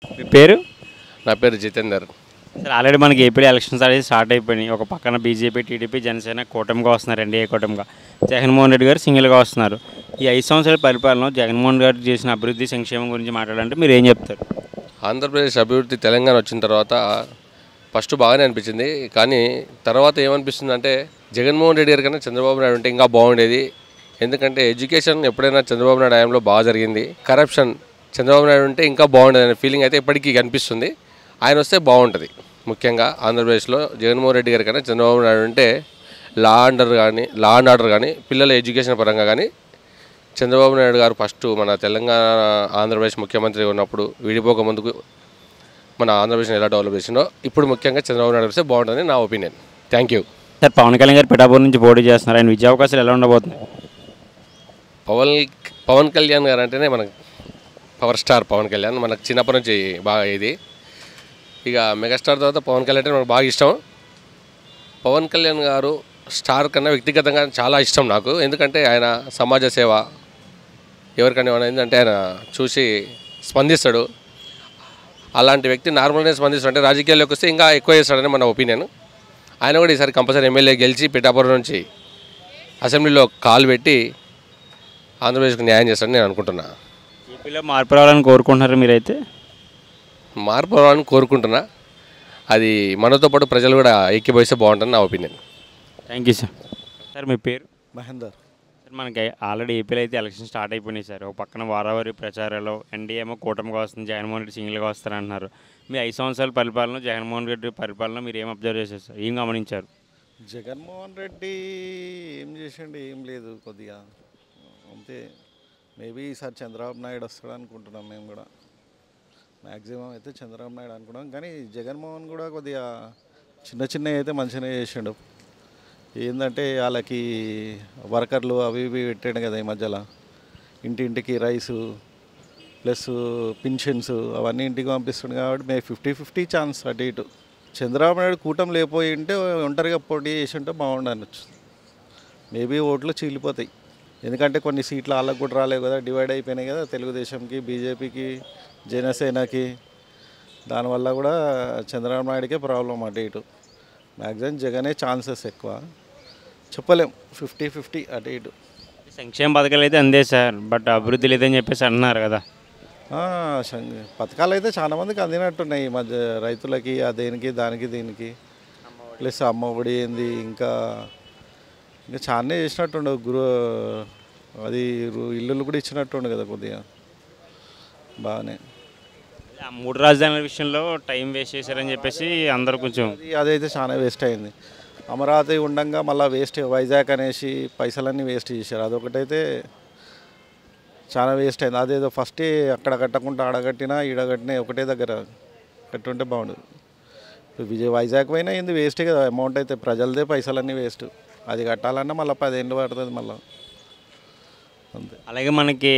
మీ పేరు? నా పేరు జితేందర్. సార్ ఆల్రెడీ మనకి ఏపీలో ఎలక్షన్స్ అనేది స్టార్ట్ అయిపోయినాయి. ఒక పక్కన బీజేపీ, టీడీపీ, జనసేన కూటమిగా వస్తున్నారు, ఎన్డీఏ కూటమిగా. జగన్మోహన్ రెడ్డి గారు సింగిల్గా వస్తున్నారు. ఈ 5 సంవత్సరాల పరిపాలనలో జగన్మోహన్ గారు చేసిన అభివృద్ధి సంక్షేమం గురించి మాట్లాడాలంటే మీరు ఏం చెప్తారు? ఆంధ్రప్రదేశ్ అభివృద్ధి తెలంగాణ వచ్చిన తర్వాత ఫస్ట్ బాగానే అనిపించింది. కానీ తర్వాత ఏమనిపిస్తుంది అంటే జగన్మోహన్ రెడ్డి గారి కన్నా చంద్రబాబు నాయుడు ఉంటే ఇంకా బాగుండేది. ఎందుకంటే ఎడ్యుకేషన్ ఎప్పుడైనా చంద్రబాబు నాయుడు హయాంలో బాగా జరిగింది. కరప్షన్ చంద్రబాబు నాయుడు ఉంటే ఇంకా బాగుండేది అనే ఫీలింగ్ అయితే ఇప్పటికీ కనిపిస్తుంది. ఆయన వస్తే బాగుంటుంది. ముఖ్యంగా ఆంధ్రప్రదేశ్లో జగన్మోహన్ రెడ్డి గారి కన్నా చంద్రబాబు నాయుడు ఉంటే లా అండ్ ఆర్డర్ కానీ పిల్లల ఎడ్యుకేషన్ పరంగా కానీ చంద్రబాబు నాయుడు గారు ఫస్ట్ మన తెలంగాణ ఆంధ్రప్రదేశ్ ముఖ్యమంత్రి ఉన్నప్పుడు విడిపోక ముందుకు మన ఆంధ్రప్రదేశ్ని ఎలా డెవలప్ చేసిందో ఇప్పుడు ముఖ్యంగా చంద్రబాబు నాయుడు వస్తే బాగుంటుంది నా opinion. Thank you. Sir Pawan Kalyan garu Pithapuram నుంచి పోటీ చేస్తున్నారు. ఆయన విజయ అవకాశాలు ఎలా ఉండబోతున్నాయి? పవన్ కళ్యాణ్ గారు అంటేనే మనకు పవర్ స్టార్. పవన్ కళ్యాణ్ మనకు చిన్నప్పటి నుంచి బాగా ఇది. ఇక మెగాస్టార్ తర్వాత పవన్ కళ్యాణ్ అంటే మనకు బాగా ఇష్టం. పవన్ కళ్యాణ్ గారు స్టార్ కన్నా వ్యక్తిగతంగా చాలా ఇష్టం నాకు. ఎందుకంటే ఆయన సమాజ సేవ ఎవరికైనా ఏంటంటే ఆయన చూసి స్పందిస్తాడు. అలాంటి వ్యక్తి నార్మల్గా స్పందిస్తాడు. అంటే రాజకీయాల్లోకి వస్తే ఇంకా ఎక్కువ చేస్తాడని మన ఒపీనియన్. ఆయన కూడా ఈసారి కంపల్సరీ ఎమ్మెల్యే గెలిచి పిఠాపురం నుంచి అసెంబ్లీలో కాలు పెట్టి ఆంధ్రప్రదేశ్కి న్యాయం చేస్తాడని నేను అనుకుంటున్నా. ఏపీలో మార్పు రావాలని కోరుకుంటున్నారు మీరైతే? మార్పు రావాలని కోరుకుంటున్నా. అది మనతో పాటు ప్రజలు కూడా ఏకీభవిస్తే బాగుంటుంది నా opinion. Thank you sir. Sir మీ పేరు? మహేందర్. సార్ మనకి ఆల్రెడీ ఏపీలో అయితే ఎలక్షన్ స్టార్ట్ అయిపోయినాయి సార్. ఒక పక్కన వారావారి ప్రచారాలు ఎన్డీఏ ఏమో కూటమిగా వస్తుంది, జగన్మోహన్ రెడ్డి సింగిల్గా వస్తారంటున్నారు. మీ 5 సంవత్సరాల పరిపాలన జగన్మోహన్ రెడ్డి పరిపాలన మీరు ఏం అబ్జర్వ్ చేశారు సార్? ఏం గమనించారు? జగన్మోహన్ రెడ్డి ఏం చేసిండు? ఏం లేదు, కొద్దిగా అంతే. మేబీ ఈసారి చంద్రబాబు నాయుడు వస్తాడు అనుకుంటున్నాం మేము కూడా. మ్యాక్సిమం అయితే చంద్రబాబు నాయుడు అనుకున్నాం. కానీ జగన్మోహన్ కూడా కొద్దిగా చిన్న అయితే మంచిగానే చేసిండు. ఏంటంటే వాళ్ళకి వర్కర్లు అవి ఇవి పెట్టాడు కదా ఈ మధ్యలో. ఇంటింటికి రైసు ప్లస్ పెన్షన్స్ అవన్నీ ఇంటికి పంపిస్తుంది. కాబట్టి మేము 50-50 ఛాన్స్ అటు ఇటు. చంద్రబాబు నాయుడు కూటమి లేకపోయి ఉంటే ఒంటరిగా పోటీ చేసి ఉంటే బాగుండనొచ్చు. మేబీ ఓట్లు చీలిపోతాయి. ఎందుకంటే కొన్ని సీట్లు వాళ్ళకు కూడా రాలేవు కదా, డివైడ్ అయిపోయినాయి కదా, తెలుగుదేశంకి, బీజేపీకి, జనసేనకి. దానివల్ల కూడా చంద్రబాబు నాయుడికే ప్రాబ్లం అటు ఇటు. మ్యాక్సిమం జగనే ఛాన్సెస్ ఎక్కువ. చెప్పలేం, 50-50 అటు ఇటు. సంక్షేమ పథకాలు అయితే అందే సార్, బట్ అభివృద్ధి లేదని చెప్పేసి అంటున్నారు కదా. పథకాలు అయితే చాలా మందికి అందినట్టున్నాయి ఈ మధ్య. రైతులకి దేనికి దానికి దీనికి ప్లస్ అమ్మ ఒడి ఏంది, ఇంకా చాలానే చేసినట్టుండు. అది ఇల్లులు కూడా ఇచ్చినట్టుండు కదా కొద్దిగా బాగానే. 3 రాజధానుల విషయంలో టైం వేస్ట్ చేశారని చెప్పేసి అందరూ కొంచెం అదైతే చాలా వేస్ట్ అయింది. అమరావతి ఉండంగా మళ్ళీ వేస్ట్, వైజాగ్ అనేసి పైసలన్నీ వేస్ట్ చేశారు. అదొకటైతే చాలా వేస్ట్ అయింది. అదేదో ఫస్టే అక్కడ కట్టకుండా ఆడగట్టినా ఈడగట్టినా ఒకటే దగ్గర కట్టుంటే బాగుండదు. వైజాగ్ పైన ఏంది వేస్టే కదా అమౌంట్. అయితే ప్రజలదే పైసలన్నీ వేస్ట్. అది కట్టాలన్నా మళ్ళీ 10 ఏళ్ళు పడుతుంది మళ్ళీ, అంతే. అలాగే మనకి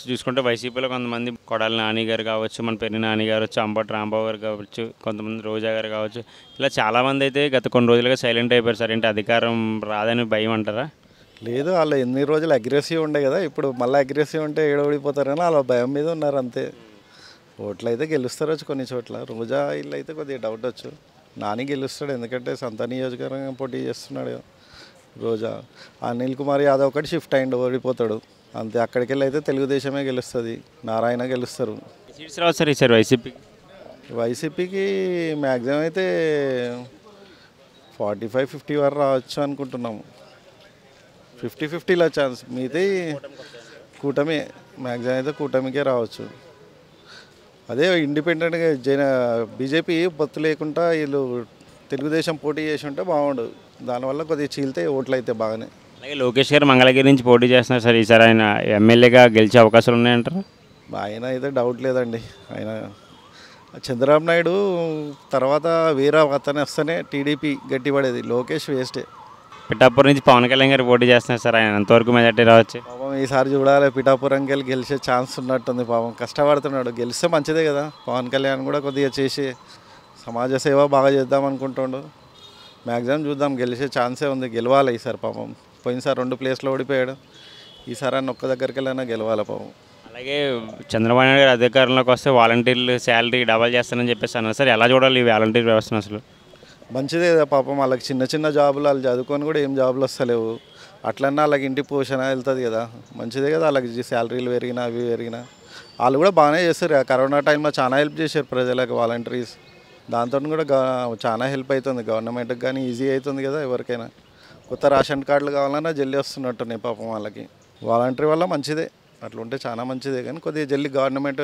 చూసుకుంటే వైసీపీలో కొంతమంది కొడాలి నాని గారు కావచ్చు, మన పెరిగి నాని గారు వచ్చి, అంబటి రాంబాబు గారు కావచ్చు, కొంతమంది రోజా గారు కావచ్చు, ఇలా చాలామంది అయితే గత కొన్ని రోజులుగా సైలెంట్ అయిపోయారు సార్. ఏంటి అధికారం రాదని భయం అంటారా? లేదు, వాళ్ళు ఎన్ని రోజులు అగ్రెసివ్ ఉండే కదా, ఇప్పుడు మళ్ళీ అగ్రెసివ్ ఉంటే ఏడవడిపోతారని వాళ్ళ భయం మీద ఉన్నారు అంతే. ఓట్లు అయితే గెలుస్తారు కొన్ని చోట్ల. రోజా ఇల్లు అయితే కొద్దిగా డౌట్ వచ్చు. నాని గెలుస్తాడు, ఎందుకంటే సొంత నియోజకవర్గంగా పోటీ చేస్తున్నాడు కదా రోజా. అనిల్ కుమార్ యాదవ్ ఒకటి షిఫ్ట్ అయ్యిండు, ఓడిపోతాడు అంతే. అక్కడికి వెళ్ళి అయితే తెలుగుదేశమే గెలుస్తుంది, నారాయణ గెలుస్తారు. సీట్స్ రావు సార్ ఈసారి వైసీపీకి మ్యాక్సిమం అయితే 45-50 వరకు రావచ్చు అనుకుంటున్నాము. 50-50లో ఛాన్స్. మీది కూటమి, మ్యాక్సిమం అయితే కూటమికే రావచ్చు. అదే ఇండిపెండెంట్గా బీజేపీ పొత్తు లేకుండా వీళ్ళు తెలుగుదేశం పోటీ చేసి ఉంటే బాగుండు. దానివల్ల కొద్దిగా చీలితే ఓట్లు అయితే బాగానే. అలాగే లోకేష్ గారు మంగళగిరి నుంచి పోటీ చేస్తున్నారు సార్. ఈసారి ఆయన ఎమ్మెల్యేగా గెలిచే అవకాశాలు ఉన్నాయంటారు? ఆయన అయితే డౌట్ లేదండి. ఆయన చంద్రబాబు నాయుడు తర్వాత వేరే అతను వస్తేనే టీడీపీ గట్టిపడేది. లోకేష్ వేస్టే. పిఠాపురం నుంచి పవన్ కళ్యాణ్ గారు పోటీ చేస్తున్నారు సార్. ఆయన ఎంతవరకు మెజార్టీ రావచ్చు? పాపం ఈసారి చూడాలి, పిఠాపురంకి వెళ్ళి గెలిచే ఛాన్స్ ఉన్నట్టుంది. పాపం కష్టపడుతున్నాడు, గెలిస్తే మంచిదే కదా. పవన్ కళ్యాణ్ కూడా కొద్దిగా చేసి సమాజ సేవ బాగా చేద్దాం అనుకుంటుండు. మ్యాక్సిమం చూద్దాం, గెలిచే ఛాన్సే ఉంది. గెలవాలి ఈసారి. పాపం పోయినసారి 2 ప్లేస్లో ఓడిపోయాడు. ఈసారి అన్న ఒక్క దగ్గరికి వెళ్ళైనా గెలవాలి పాపం. అలాగే చంద్రబాబు నాయుడు గారు అధికారంలోకి వస్తే వాలంటీర్లు శాలరీ డబల్ చేస్తానని చెప్పేసి అన్నారు సార్. ఎలా చూడాలి ఈ వాలంటీర్ వ్యవస్థను అసలు? మంచిదే కదా పాపం, వాళ్ళకి చిన్న చిన్న జాబులు వాళ్ళు చదువుకొని కూడా ఏం జాబులు వస్తలేవు. అట్లన్నా వాళ్ళకి ఇంటి పోషణ వెళ్తుంది కదా, మంచిదే కదా. వాళ్ళకి శాలరీలు పెరిగినా అవి పెరిగినా వాళ్ళు కూడా బాగానే చేస్తారు. కరోనా టైంలో చాలా హెల్ప్ చేశారు ప్రజలకు వాలంటీర్స్. దాంతో కూడా చాలా హెల్ప్ అవుతుంది గవర్నమెంట్కి, కానీ ఈజీ అవుతుంది కదా ఎవరికైనా. కొత్త రేషన్ కార్డులు కావాలన్నా జల్దీ వస్తున్నట్టున్నాయి పాపం వాళ్ళకి. వాలంటీర్ వల్ల మంచిదే, అట్లా ఉంటే చాలా మంచిదే. కానీ కొద్దిగా జల్దీ గవర్నమెంట్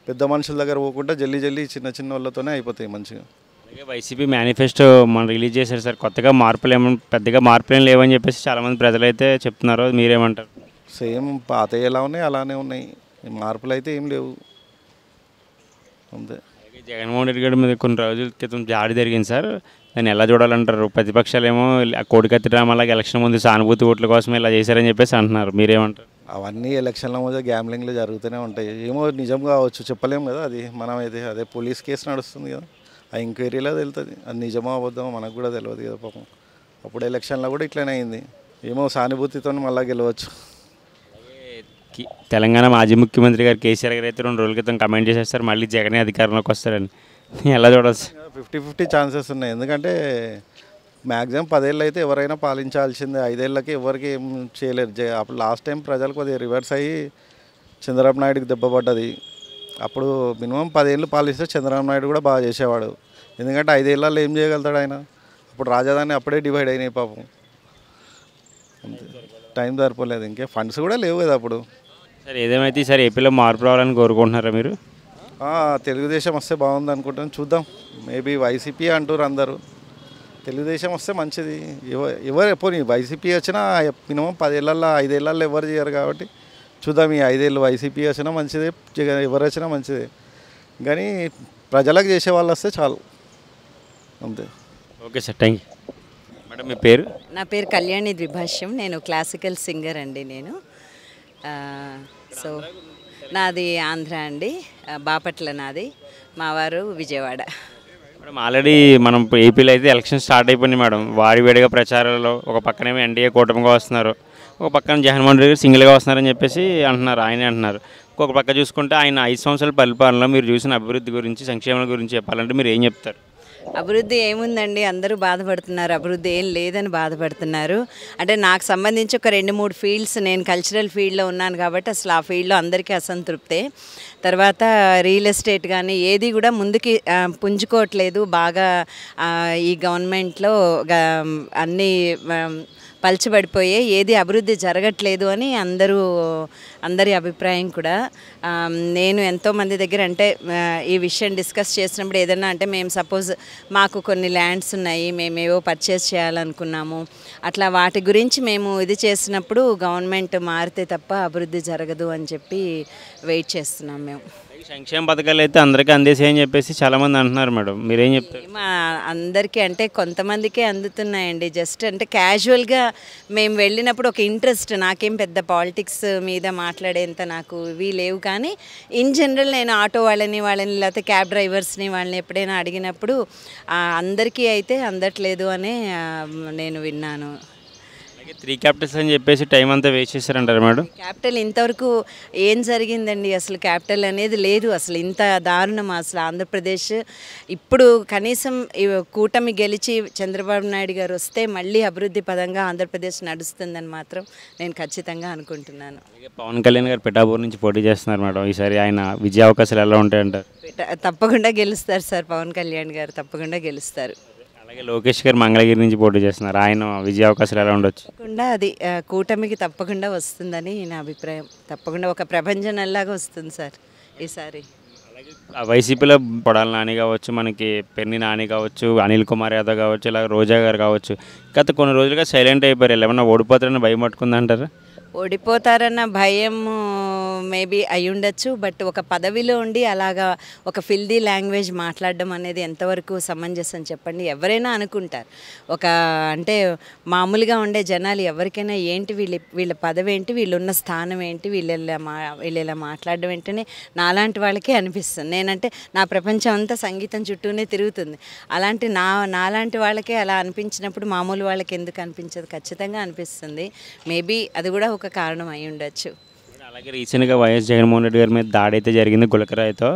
పెద్ద మనుషుల దగ్గర పోకుండా జల్దీ చిన్న చిన్న వాళ్ళతోనే అయిపోతాయి మంచిగా. అలాగే వైసీపీ మేనిఫెస్టో మనం రిలీజ్ చేశారు సార్. కొత్తగా పెద్దగా మార్పులు ఏం లేవని చెప్పేసి చాలామంది ప్రజలు అయితే చెప్తున్నారు. మీరేమంటారు? సేమ్ పాత ఎలా ఉన్నాయి అలానే ఉన్నాయి, మార్పులు అయితే ఏం లేవు అంతే. అలాగే జగన్మోహన్ రెడ్డి గారి మీద కొన్ని రోజుల క్రితం దాడి జరిగింది సార్. దాన్ని ఎలా చూడాలంటారు? ప్రతిపక్షాలు ఏమో కోడికత్తి డ్రామాలాగా ఎలక్షన్ ముందు సానుభూతి ఓట్ల కోసం ఇలా చేశారని చెప్పేసి అంటున్నారు. మీరేమంటారు? అవన్నీ ఎలక్షన్ల మధ్య గ్యాంబ్లింగ్లు జరుగుతూనే ఉంటాయి. ఏమో నిజం కావచ్చు, చెప్పలేము కదా. అది మనం అయితే అదే పోలీస్ కేసు నడుస్తుంది కదా, ఆ ఎంక్వైరీలో తెలుస్తుంది. అది నిజమో అబద్ధమో మనకు కూడా తెలియదు కదా పాపం. అప్పుడు ఎలక్షన్లో కూడా ఇట్లనే అయింది. ఏమో సానుభూతితో మళ్ళీ గెలవచ్చు. తెలంగాణ మాజీ ముఖ్యమంత్రి గారు కేసీఆర్ గారు అయితే 2 రోజుల క్రితం కమెంట్ చేసేస్తారు మళ్ళీ జగనే అధికారంలోకి వస్తారని. ఎలా చూడవచ్చు? 50-50 ఛాన్సెస్ ఉన్నాయి. ఎందుకంటే మ్యాక్సిమం 10 ఏళ్ళు అయితే ఎవరైనా పాలించాల్సిందే. 5 ఏళ్ళకి ఎవరికి ఏం చేయలేరు. అప్పుడు లాస్ట్ టైం ప్రజలు కొద్దిగా రివర్స్ అయ్యి చంద్రబాబు నాయుడుకి దెబ్బ పడ్డది. అప్పుడు మినిమం 10 ఏళ్ళు పాలిస్తే చంద్రబాబు నాయుడు కూడా బాగా చేసేవాడు. ఎందుకంటే 5 ఏళ్ళల్లో ఏం చేయగలుగుతాడు ఆయన? అప్పుడు రాజధాని అప్పుడే డివైడ్ అయినాయి పాపం. అంతే, టైం సరిపోలేదు. ఇంకే ఫండ్స్ కూడా లేవు కదా అప్పుడు. సార్ ఏదేమైతే ఈసారి ఏపీలో మార్పు రావాలని కోరుకుంటున్నారా మీరు? తెలుగుదేశం వస్తే బాగుంది అనుకుంటాను, చూద్దాం. మేబీ వైసీపీ అంటారు అందరూ. తెలుగుదేశం వస్తే మంచిది. ఎవరు పోనీ వైసీపీ వచ్చినా మినిమం 10 ఏళ్ళల్లో 5 ఏళ్ళల్లో ఎవరు చేయరు కాబట్టి చూద్దాం. ఈ 5 ఏళ్ళు వైసీపీ వచ్చినా మంచిదే, ఎవరు వచ్చినా మంచిదే. కానీ ప్రజలకు చేసే వాళ్ళు వస్తే చాలు, అంతే. Okay sir, thank you. Madam మీ పేరు? నా పేరు కళ్యాణి ద్విభాష్యం. నేను క్లాసికల్ సింగర్ అండి. నేను సో నాది ఆంధ్ర అండి, బాపట్ల నాది, మా వారు విజయవాడ. మేడం ఆల్రెడీ మనం ఏపీలో అయితే ఎలక్షన్ స్టార్ట్ అయిపోయింది మేడం. వాడివేడిగా ప్రచారాల్లో ఒక పక్కనేమో ఎన్డీఏ కూటమిగా వస్తున్నారు, ఒక పక్కన జగన్మోహన్ రెడ్డి సింగిల్గా వస్తున్నారని చెప్పేసి అంటున్నారు, ఆయనే అంటున్నారు. ఇంకొక పక్క చూసుకుంటే ఆయన 5 సంవత్సరాల పరిపాలనలో మీరు చూసిన అభివృద్ధి గురించి, సంక్షేమం గురించి చెప్పాలంటే మీరు ఏం చెప్తారు? అభివృద్ధి ఏముందండి, అందరూ బాధపడుతున్నారు. అభివృద్ధి ఏం లేదని బాధపడుతున్నారు. అంటే నాకు సంబంధించి ఒక 2-3 ఫీల్డ్స్, నేను కల్చరల్ ఫీల్డ్లో ఉన్నాను కాబట్టి అసలు ఆ ఫీల్డ్లో అందరికీ అసంతృప్తే. తర్వాత రియల్ ఎస్టేట్ కానీ ఏది కూడా ముందుకి పుంజుకోవట్లేదు. బాగా ఈ గవర్నమెంట్లో అన్నీ పలచబడిపోయే, ఏది అభివృద్ధి జరగట్లేదు అని అందరి అభిప్రాయం కూడా. నేను ఎంతోమంది దగ్గర అంటే ఈ విషయం డిస్కస్ చేసినప్పుడు ఏదన్నా అంటే మేము సపోజ్ మాకు కొన్ని ల్యాండ్స్ ఉన్నాయి, మేమేవో పర్చేస్ చేయాలనుకున్నాము, అట్లా వాటి గురించి మేము ఇది చేసినప్పుడు గవర్నమెంట్ మారితే తప్ప అభివృద్ధి జరగదు అని చెప్పి వెయిట్ చేస్తున్నాం మేము. సంక్షేమ పథకాలు అయితే అందరికీ అందేసాయని చెప్పేసి చాలామంది అంటున్నారు మేడం, మీరేం చెప్తారు? అందరికీ అంటే కొంతమందికే అందుతున్నాయండి. జస్ట్ అంటే క్యాజువల్గా మేము వెళ్ళినప్పుడు ఒక ఇంట్రెస్ట్, నాకేం పెద్ద పాలిటిక్స్ మీద మాట్లాడేంత నాకు ఇవి లేవు. కానీ ఇన్ జనరల్ నేను ఆటో వాళ్ళని లేకపోతే క్యాబ్ డ్రైవర్స్ని వాళ్ళని ఎప్పుడైనా అడిగినప్పుడు అందరికీ అయితే అందట్లేదు అనే నేను విన్నాను. 3 క్యాపిటల్స్ అని చెప్పేసి టైం అంతా వేస్ట్ చేశారంటారు మేడం. క్యాపిటల్ ఇంతవరకు ఏం జరిగిందండి? అసలు క్యాపిటల్ అనేది లేదు. అసలు ఇంత దారుణం అసలు ఆంధ్రప్రదేశ్. ఇప్పుడు కనీసం కూటమి గెలిచి చంద్రబాబు నాయుడు గారు వస్తే మళ్ళీ అభివృద్ధి పదంగా ఆంధ్రప్రదేశ్ నడుస్తుందని మాత్రం నేను ఖచ్చితంగా అనుకుంటున్నాను. పవన్ కళ్యాణ్ గారు పిఠాపూర్ నుంచి పోటీ చేస్తున్నారు మేడం. ఈసారి ఆయన విజయ అవకాశాలు ఎలా ఉంటాయంటారు? తప్పకుండా గెలుస్తారు సార్, పవన్ కళ్యాణ్ గారు తప్పకుండా గెలుస్తారు. అలాగే లోకేష్ గారు మంగళగిరి నుంచి పోటీ చేస్తున్నారు, ఆయన విజయ అవకాశాలు ఎలా ఉండొచ్చు? తప్పకుండా అది కూటమికి తప్పకుండా వస్తుందని నా అభిప్రాయం. తప్పకుండా ఒక ప్రభంజనం లాగా వస్తుంది సార్ ఈసారి. వైసీపీలో పొడాల నాని కావచ్చు, మనకి పెన్ని నాని కావచ్చు, అనిల్ కుమార్ యాదవ్ కావచ్చు, ఇలా రోజా గారు కావచ్చు, గత కొన్ని రోజులుగా సైలెంట్ అయిపోయారు. ఏమన్నా ఓడిపోతారని భయం పట్టుకుందంటారా? ఓడిపోతారన్న భయం మేబీ అయి ఉండొచ్చు. బట్ ఒక పదవిలో ఉండి అలాగా ఒక ఫిల్దీ లాంగ్వేజ్ మాట్లాడడం అనేది ఎంతవరకు సమంజసం చెప్పండి? ఎవరైనా అనుకుంటారు. అంటే మామూలుగా ఉండే జనాలు ఎవరికైనా ఏంటి వీళ్ళ పదవి ఏంటి, వీళ్ళున్న స్థానం ఏంటి, వీళ్ళు ఇలా మాట్లాడడం ఏంటని నాలాంటి వాళ్ళకే అనిపిస్తుంది. నేనంటే నా ప్రపంచం అంతా సంగీతం చుట్టూనే తిరుగుతుంది. అలాంటి నాలాంటి వాళ్ళకే అలా అనిపించినప్పుడు మామూలు వాళ్ళకి ఎందుకు అనిపించదు? ఖచ్చితంగా అనిపిస్తుంది. మేబీ అది కూడా ఒక కారణం అయి ఉండొచ్చు. అలాగే రీసెంట్గా వైఎస్ జగన్మోహన్ రెడ్డి గారి మీద దాడి అయితే జరిగింది గులకరాయితో.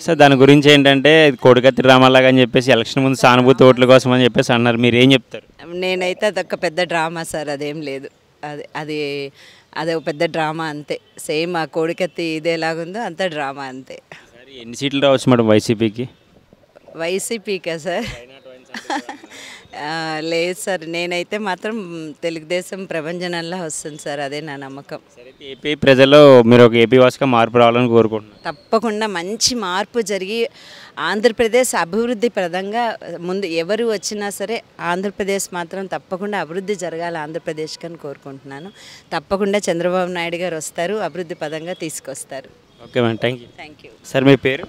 సార్ దాని గురించి ఏంటంటే కోడికత్తి డ్రామాలాగా అని చెప్పేసి ఎలక్షన్ ముందు సానుభూతి ఓట్ల కోసం అని చెప్పేసి అన్నారు. మీరు ఏం చెప్తారు? నేనైతే అదొక పెద్ద డ్రామా సార్, అదేం లేదు. అది అది అది ఒక పెద్ద డ్రామా అంతే. సేమ్ ఆ కోడికత్తి ఇది ఎలాగుందో అంత డ్రామా అంతే. సరే ఎన్ని సీట్లు రావచ్చు మేడం వైసీపీకి? వైసీపీకా సార్? లేదు సార్, నేనైతే మాత్రం తెలుగుదేశం ప్రభంజనంలా వస్తుంది సార్, అదే నా నమ్మకం. సరే ఏపీ ప్రజల్లో మీరు ఒక ఏపీ వాసుగా మార్పు రావాలని కోరుకుంటున్నాను. తప్పకుండా మంచి మార్పు జరిగి ఆంధ్రప్రదేశ్ అభివృద్ధి ప్రదంగా ముందు ఎవరు వచ్చినా సరే ఆంధ్రప్రదేశ్ మాత్రం తప్పకుండా అభివృద్ధి జరగాలి ఆంధ్రప్రదేశ్కి అని కోరుకుంటున్నాను. తప్పకుండా చంద్రబాబు నాయుడు గారు వస్తారు, అభివృద్ధి పదంగా తీసుకొస్తారు. Okay madam, thank you. Sir మీ పేరు?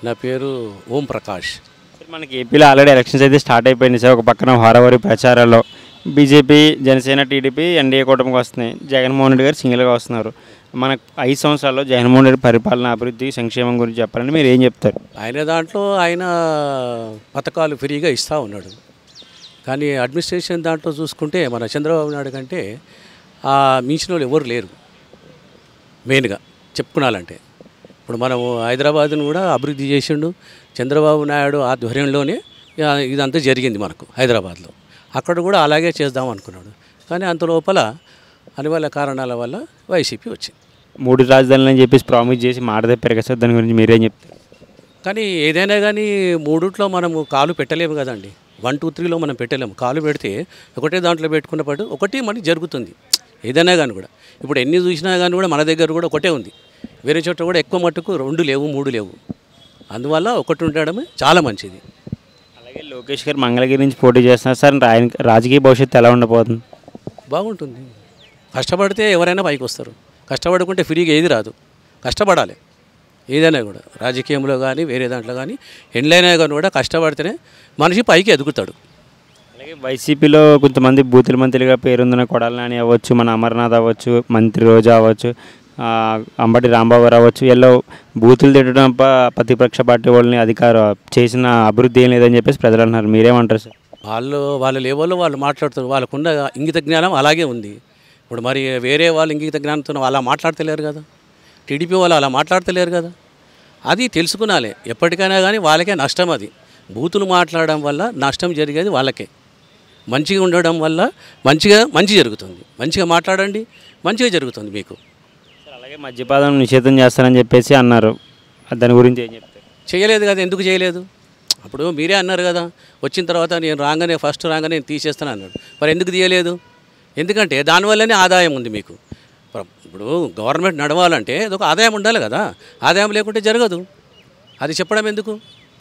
నా పేరు ఓం ప్రకాష్. సార్ మనకి ఏపీలో ఆల్రెడీ ఎలక్షన్స్ అయితే స్టార్ట్ అయిపోయింది సార్. ఒక పక్కన హోరావరి ప్రచారాల్లో బీజేపీ, జనసేన, టీడీపీ ఎన్డీఏ కూటమికి వస్తున్నాయి. జగన్మోహన్ రెడ్డి గారు సింగిల్గా వస్తున్నారు. మన 5 సంవత్సరాల్లో జగన్మోహన్ రెడ్డి పరిపాలన, అభివృద్ధి, సంక్షేమం గురించి చెప్పాలంటే మీరు ఏం చెప్తారు? ఆయన పథకాలు ఫ్రీగా ఇస్తూ ఉన్నాడు. కానీ అడ్మినిస్ట్రేషన్ దాంట్లో చూసుకుంటే మన చంద్రబాబు నాయుడు కంటే మించిన వాళ్ళు ఎవరు లేరు. మెయిన్గా చెప్పుకున్నాలంటే ఇప్పుడు మనము హైదరాబాద్ను కూడా అభివృద్ధి చేసిండు చంద్రబాబు నాయుడు ఆధ్వర్యంలోనే. ఇదంతా జరిగింది మనకు హైదరాబాద్లో. అక్కడ కూడా అలాగే చేద్దాం అనుకున్నాడు. కానీ అంత లోపల అనివార్య కారణాల వల్ల వైసీపీ వచ్చింది. 3 రాజధానులు అని చెప్పేసి ప్రామిస్ చేసి మాట తప్పారు కదా సార్, దాని గురించి మీరేం చెప్తారు? కానీ ఏదైనా కానీ మూడిట్లో మనము కాలు పెట్టలేము కదండి. 1, 2, 3లో మనం పెట్టలేము. కాలు పెడితే ఒకటే దాంట్లో పెట్టుకున్నప్పుడు ఒకటి మనకి జరుగుతుంది. ఏదైనా కానీ కూడా ఇప్పుడు ఎన్ని చూసినా కానీ కూడా మన దగ్గర కూడా ఒకటే ఉంది. వేరే చోట కూడా ఎక్కువ మట్టుకు 2 లేవు, 3 లేవు. అందువల్ల ఒకటి ఉండడమే చాలా మంచిది. అలాగే లోకేష్ గారు మంగళగిరి నుంచి పోటీ చేస్తున్నారు సార్. ఆయన రాజకీయ భవిష్యత్తు ఎలా ఉండబోతుంది? బాగుంటుంది. కష్టపడితే ఎవరైనా పైకి వస్తారు. కష్టపడుకుంటే ఫ్రీగా ఏది రాదు. కష్టపడాలి. ఏదైనా కూడా రాజకీయంలో కానీ వేరే దాంట్లో కానీ ఎండ్లైనా కానీ కూడా కష్టపడితేనే మనిషి పైకి ఎదుగుతాడు. అలాగే వైసీపీలో కొంతమంది బూతుల మంత్రిగా పేరుందిన కొడాలి నాని అవ్వచ్చు, మన అమర్నాథ్ అవ్వచ్చు, మంత్రి రోజా అవ్వచ్చు, అంబటి రాంబాబు అవ్వచ్చు, ఎల్లో బూతులు తిట్టడం ప్రతిపక్ష పార్టీ వాళ్ళని చేసిన అభివృద్ధి ఏం లేదని చెప్పేసి ప్రజలు అంటున్నారు. మీరేమంటారు సార్? వాళ్ళ లెవెల్లో వాళ్ళు మాట్లాడుతారు. వాళ్ళకున్న ఇంగిత జ్ఞానం అలాగే ఉంది. ఇప్పుడు మరి వేరే వాళ్ళు ఇంగిత జ్ఞానంతో అలా మాట్లాడతలేరు కదా. టీడీపీ వాళ్ళు అలా మాట్లాడతలేరు కదా. అది తెలుసుకునాలి. ఎప్పటికైనా కానీ వాళ్ళకే నష్టం. అది బూతులు మాట్లాడడం వల్ల నష్టం జరిగేది వాళ్ళకే. మంచిగా ఉండడం వల్ల మంచి జరుగుతుంది. మంచిగా మాట్లాడండి, మంచిగా జరుగుతుంది మీకు. అలాగే మద్యపానం నిషేధం చేస్తారని చెప్పేసి అన్నారు. దాని గురించి ఏం చెప్తారు? చేయలేదు కదా. ఎందుకు చేయలేదు? అప్పుడు మీరే అన్నారు కదా, వచ్చిన తర్వాత నేను ఫస్ట్ రాగానే నేను తీసేస్తాను అన్నాడు. మరి ఎందుకు తీయలేదు? ఎందుకంటే దానివల్లనే ఆదాయం ఉంది మీకు. ఇప్పుడు గవర్నమెంట్ నడవాలంటే అదొక ఆదాయం ఉండాలి కదా. ఆదాయం లేకుంటే జరగదు. అది చెప్పడం ఎందుకు?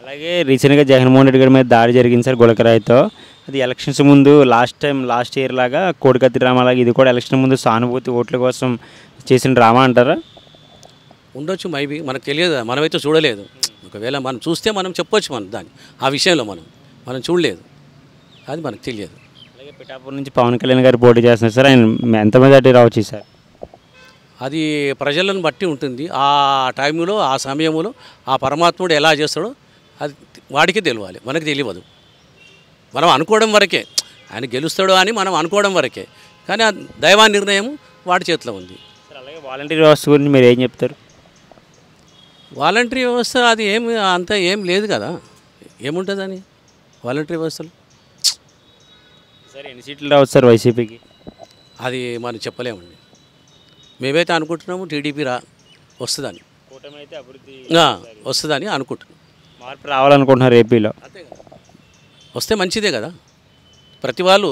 అలాగే రీసెంట్గా జగన్మోహన్ రెడ్డి గారి మీద దాడి జరిగింది సార్ గులకరాయితో. అది ఎలక్షన్స్ ముందు లాస్ట్ ఇయర్ లాగా కోడికత్తి డ్రామా లాగా ఇది కూడా ఎలక్షన్ ముందు సానుభూతి ఓట్ల కోసం చేసిన డ్రామా అంటారా? ఉండొచ్చు, మైబీ. మనకు తెలియదు, మనమైతే చూడలేదు. ఒకవేళ మనం చూస్తే మనం చెప్పొచ్చు. ఆ విషయంలో మనం చూడలేదు, అది మనకు తెలియదు. అలాగే పిఠాపురం నుంచి పవన్ కళ్యాణ్ గారు పోటీ చేస్తున్నారు సార్. ఆయన ఎంత మెజార్టీ రావచ్చు సార్? అది ప్రజలను బట్టి ఉంటుంది. ఆ టైంలో, ఆ సమయంలో ఆ పరమాత్ముడు ఎలా చేస్తాడో అది వాడికి తెలియాలి, మనకు తెలియదు. మనం అనుకోవడం వరకే ఆయన గెలుస్తాడు అని మనం అనుకోవడం వరకే. కానీ ఆ దైవ నిర్ణయం వాడి చేతిలో ఉంది. సార్ అలాగే వాలంటీర్ వ్యవస్థ గురించి మీరు ఏం చెప్తారు? వాలంటరీ వ్యవస్థ అది ఏం లేదు కదా. ఏముంటుందని వాలంటరీ వ్యవస్థలో? సార్ ఎన్ని సీట్లు రావచ్చు సార్ వైసీపీకి? అది మనం చెప్పలేమండి. మేమైతే అనుకుంటున్నాము టీడీపీ వస్తుందని, కూటమి అయితే అభివృద్ధి వస్తుందని అనుకుంటున్నాం. మార్పు రావాలనుకుంటున్నారు ఏపీలో. అంతే కదా, వస్తే మంచిదే కదా. ప్రతి వాళ్ళు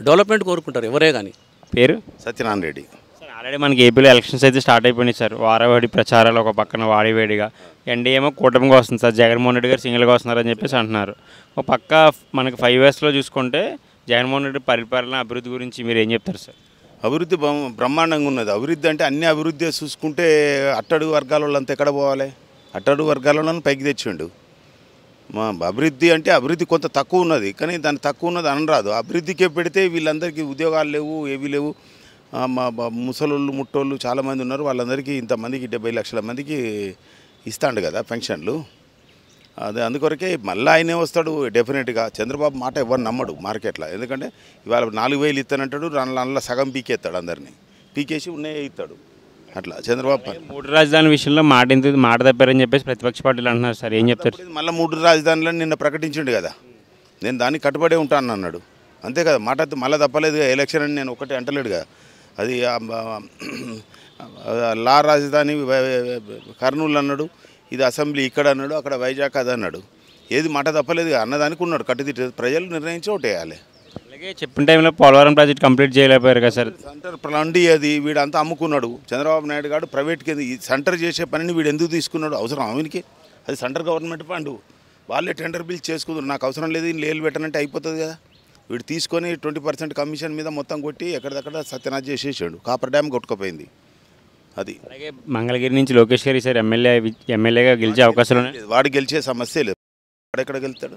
డెవలప్మెంట్ కోరుకుంటారు ఎవరే కానీ. పేరు? సత్యనారాయణ రెడ్డి. సార్ ఆల్రెడీ మనకి ఏపీలో ఎలక్షన్స్ అయితే స్టార్ట్ అయిపోయినాయి సార్. వారవాడి ప్రచారాలు ఒక పక్కన వాడివేడిగా. ఎన్డీఏ ఏమో కూటమిగా వస్తుంది సార్. జగన్మోహన్ రెడ్డి గారు సింగిల్గా వస్తున్నారని చెప్పేసి అంటున్నారు. ఒక పక్క మనకి 5 yearsలో చూసుకుంటే జగన్మోహన్ రెడ్డి పరిపాలన, అభివృద్ధి గురించి మీరు ఏం చెప్తారు సార్? అభివృద్ధి బ్రహ్మాండంగా ఉన్నది. అభివృద్ధి అంటే అన్ని అభివృద్ధి చూసుకుంటే అట్టడుగు వర్గాల వాళ్ళంతా ఎక్కడ పోవాలి? అట్టడుగు వర్గాల వాళ్ళని పైకి తెచ్చిండు. మా అభివృద్ధి అంటే అభివృద్ధి కొంత తక్కువ ఉన్నది, కానీ దాన్ని తక్కువ ఉన్నది అనరాదు. అభివృద్ధికే పెడితే వీళ్ళందరికీ ఉద్యోగాలు లేవు, ఏవి లేవు. మా ముసలోళ్ళు, ముట్టోళ్ళు చాలామంది ఉన్నారు. వాళ్ళందరికీ ఇంతమందికి 70 లక్షల మందికి ఇస్తాడు కదా పెన్షన్లు. అదే అందుకొరకే మళ్ళీ ఆయనే వస్తాడు డెఫినెట్గా. చంద్రబాబు మాట ఎవరు నమ్మడు మార్కెట్లో. ఎందుకంటే ఇవాళ 4,000 ఇస్తానంటాడు, అందులో సగం పీకేస్తాడు, అందరినీ పీకేసి ఉన్నాయే ఇస్తాడు. అట్లా చంద్రబాబు పని. 3 రాజధానుల విషయంలో మాట తప్పారని చెప్పేసి ప్రతిపక్ష పార్టీలు అంటున్నారు సార్, ఏం చెప్తారు? మళ్ళీ 3 రాజధానులను నిన్న ప్రకటించిండు కదా, నేను దానికి కట్టుబడే ఉంటాను అన్నాడు. అంతే కదా, మాట మళ్ళీ తప్పలేదు. ఎలక్షన్ అని నేను ఒకటి అంటలేడుగా. అది లా రాజధాని కర్నూలు అన్నాడు, ఇది అసెంబ్లీ ఇక్కడ అన్నాడు, అక్కడ వైజాగ్ అది అన్నాడు. ఏది మాట తప్పలేదు అన్నదానికి ఉన్నాడు కట్టుదిట్టు. ప్రజలు నిర్ణయించి ఓటేయాలి. అలాగే చెప్పిన టైంలో పోలవరం ప్రాజెక్ట్ కంప్లీట్ చేయలేకపోయారు కదా సార్. సెంటర్ ప్లాండి అది వీడంతా అమ్ముకున్నాడు. చంద్రబాబు నాయుడు గారు ప్రైవేట్కి ఈ సెంటర్ చేసే పనిని వీడు ఎందుకు తీసుకున్నాడు? అవసరం ఆమెకి? అది సెంటర్ గవర్నమెంట్ ఫండ్, వాళ్ళే టెండర్ బిల్ చేసుకుంటారు. నాకు అవసరం లేదు, లేలు పెట్టనంటే అయిపోతుంది కదా. వీడు తీసుకొని 20% కమిషన్ మీద మొత్తం కొట్టి ఎక్కడిదక్కడ సత్యనాథ్ చేసేసాడు. కాపర్ డ్యామ్ కొట్టుకుపోయింది. అది అలాగే మంగళగిరి నుంచి లోకేష్ గారు ఈసారి ఎమ్మెల్యేగా గెలిచే అవకాశాలు ఉన్నాయి. వాడు గెలిచే సమస్య లేదు. వాడెక్కడ గెలుస్తాడు?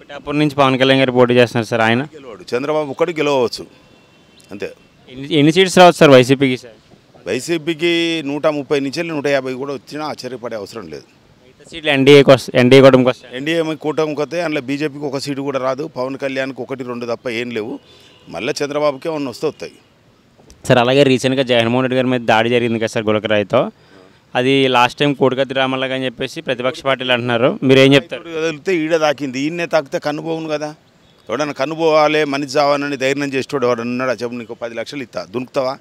పిఠాపూర్ నుంచి పవన్ కళ్యాణ్ గారు పోటీ చేస్తున్నారు సార్. ఆయన గెలవాడు. చంద్రబాబు ఒక్కటి గెలవచ్చు అంతే. ఎన్ని సీట్స్ రావచ్చు సార్ వైసీపీకి? సార్ వైసీపీకి 130 నుంచి 150 కూడా వచ్చినా ఆశ్చర్యపడే అవసరం లేదు. సీట్లు ఎన్డీఏ కూటమికి వస్తాయి. ఎన్డీఏ కూటమికి వస్తే అందులో బీజేపీకి ఒక సీటు కూడా రాదు. పవన్ కళ్యాణ్కి 1-2 తప్ప ఏం లేవు. మళ్ళీ చంద్రబాబుకే ఉన్న వస్తాయి సార్. అలాగే రీసెంట్గా జగన్మోహన్ రెడ్డి గారి మీద దాడి జరిగింది కదా సార్ గులకరాయితో. అది లాస్ట్ టైం కోడికత్తి రామల్లగా అని చెప్పేసి ప్రతిపక్ష పార్టీలు అంటున్నారు, మీరేం చెప్తారు? వదిలితే ఈడ తాకింది, ఈయన్నే తాకితే కన్నుపోవును కదా. ఎవడన్నా కన్నుపోవాలి, మనిషి చావాలని ధైర్యం చేసేవాడు ఎవడన్నా ఉన్నాడా చెప్పు? నీకు 10 లక్షలు ఇస్తా, దునుకుతావా?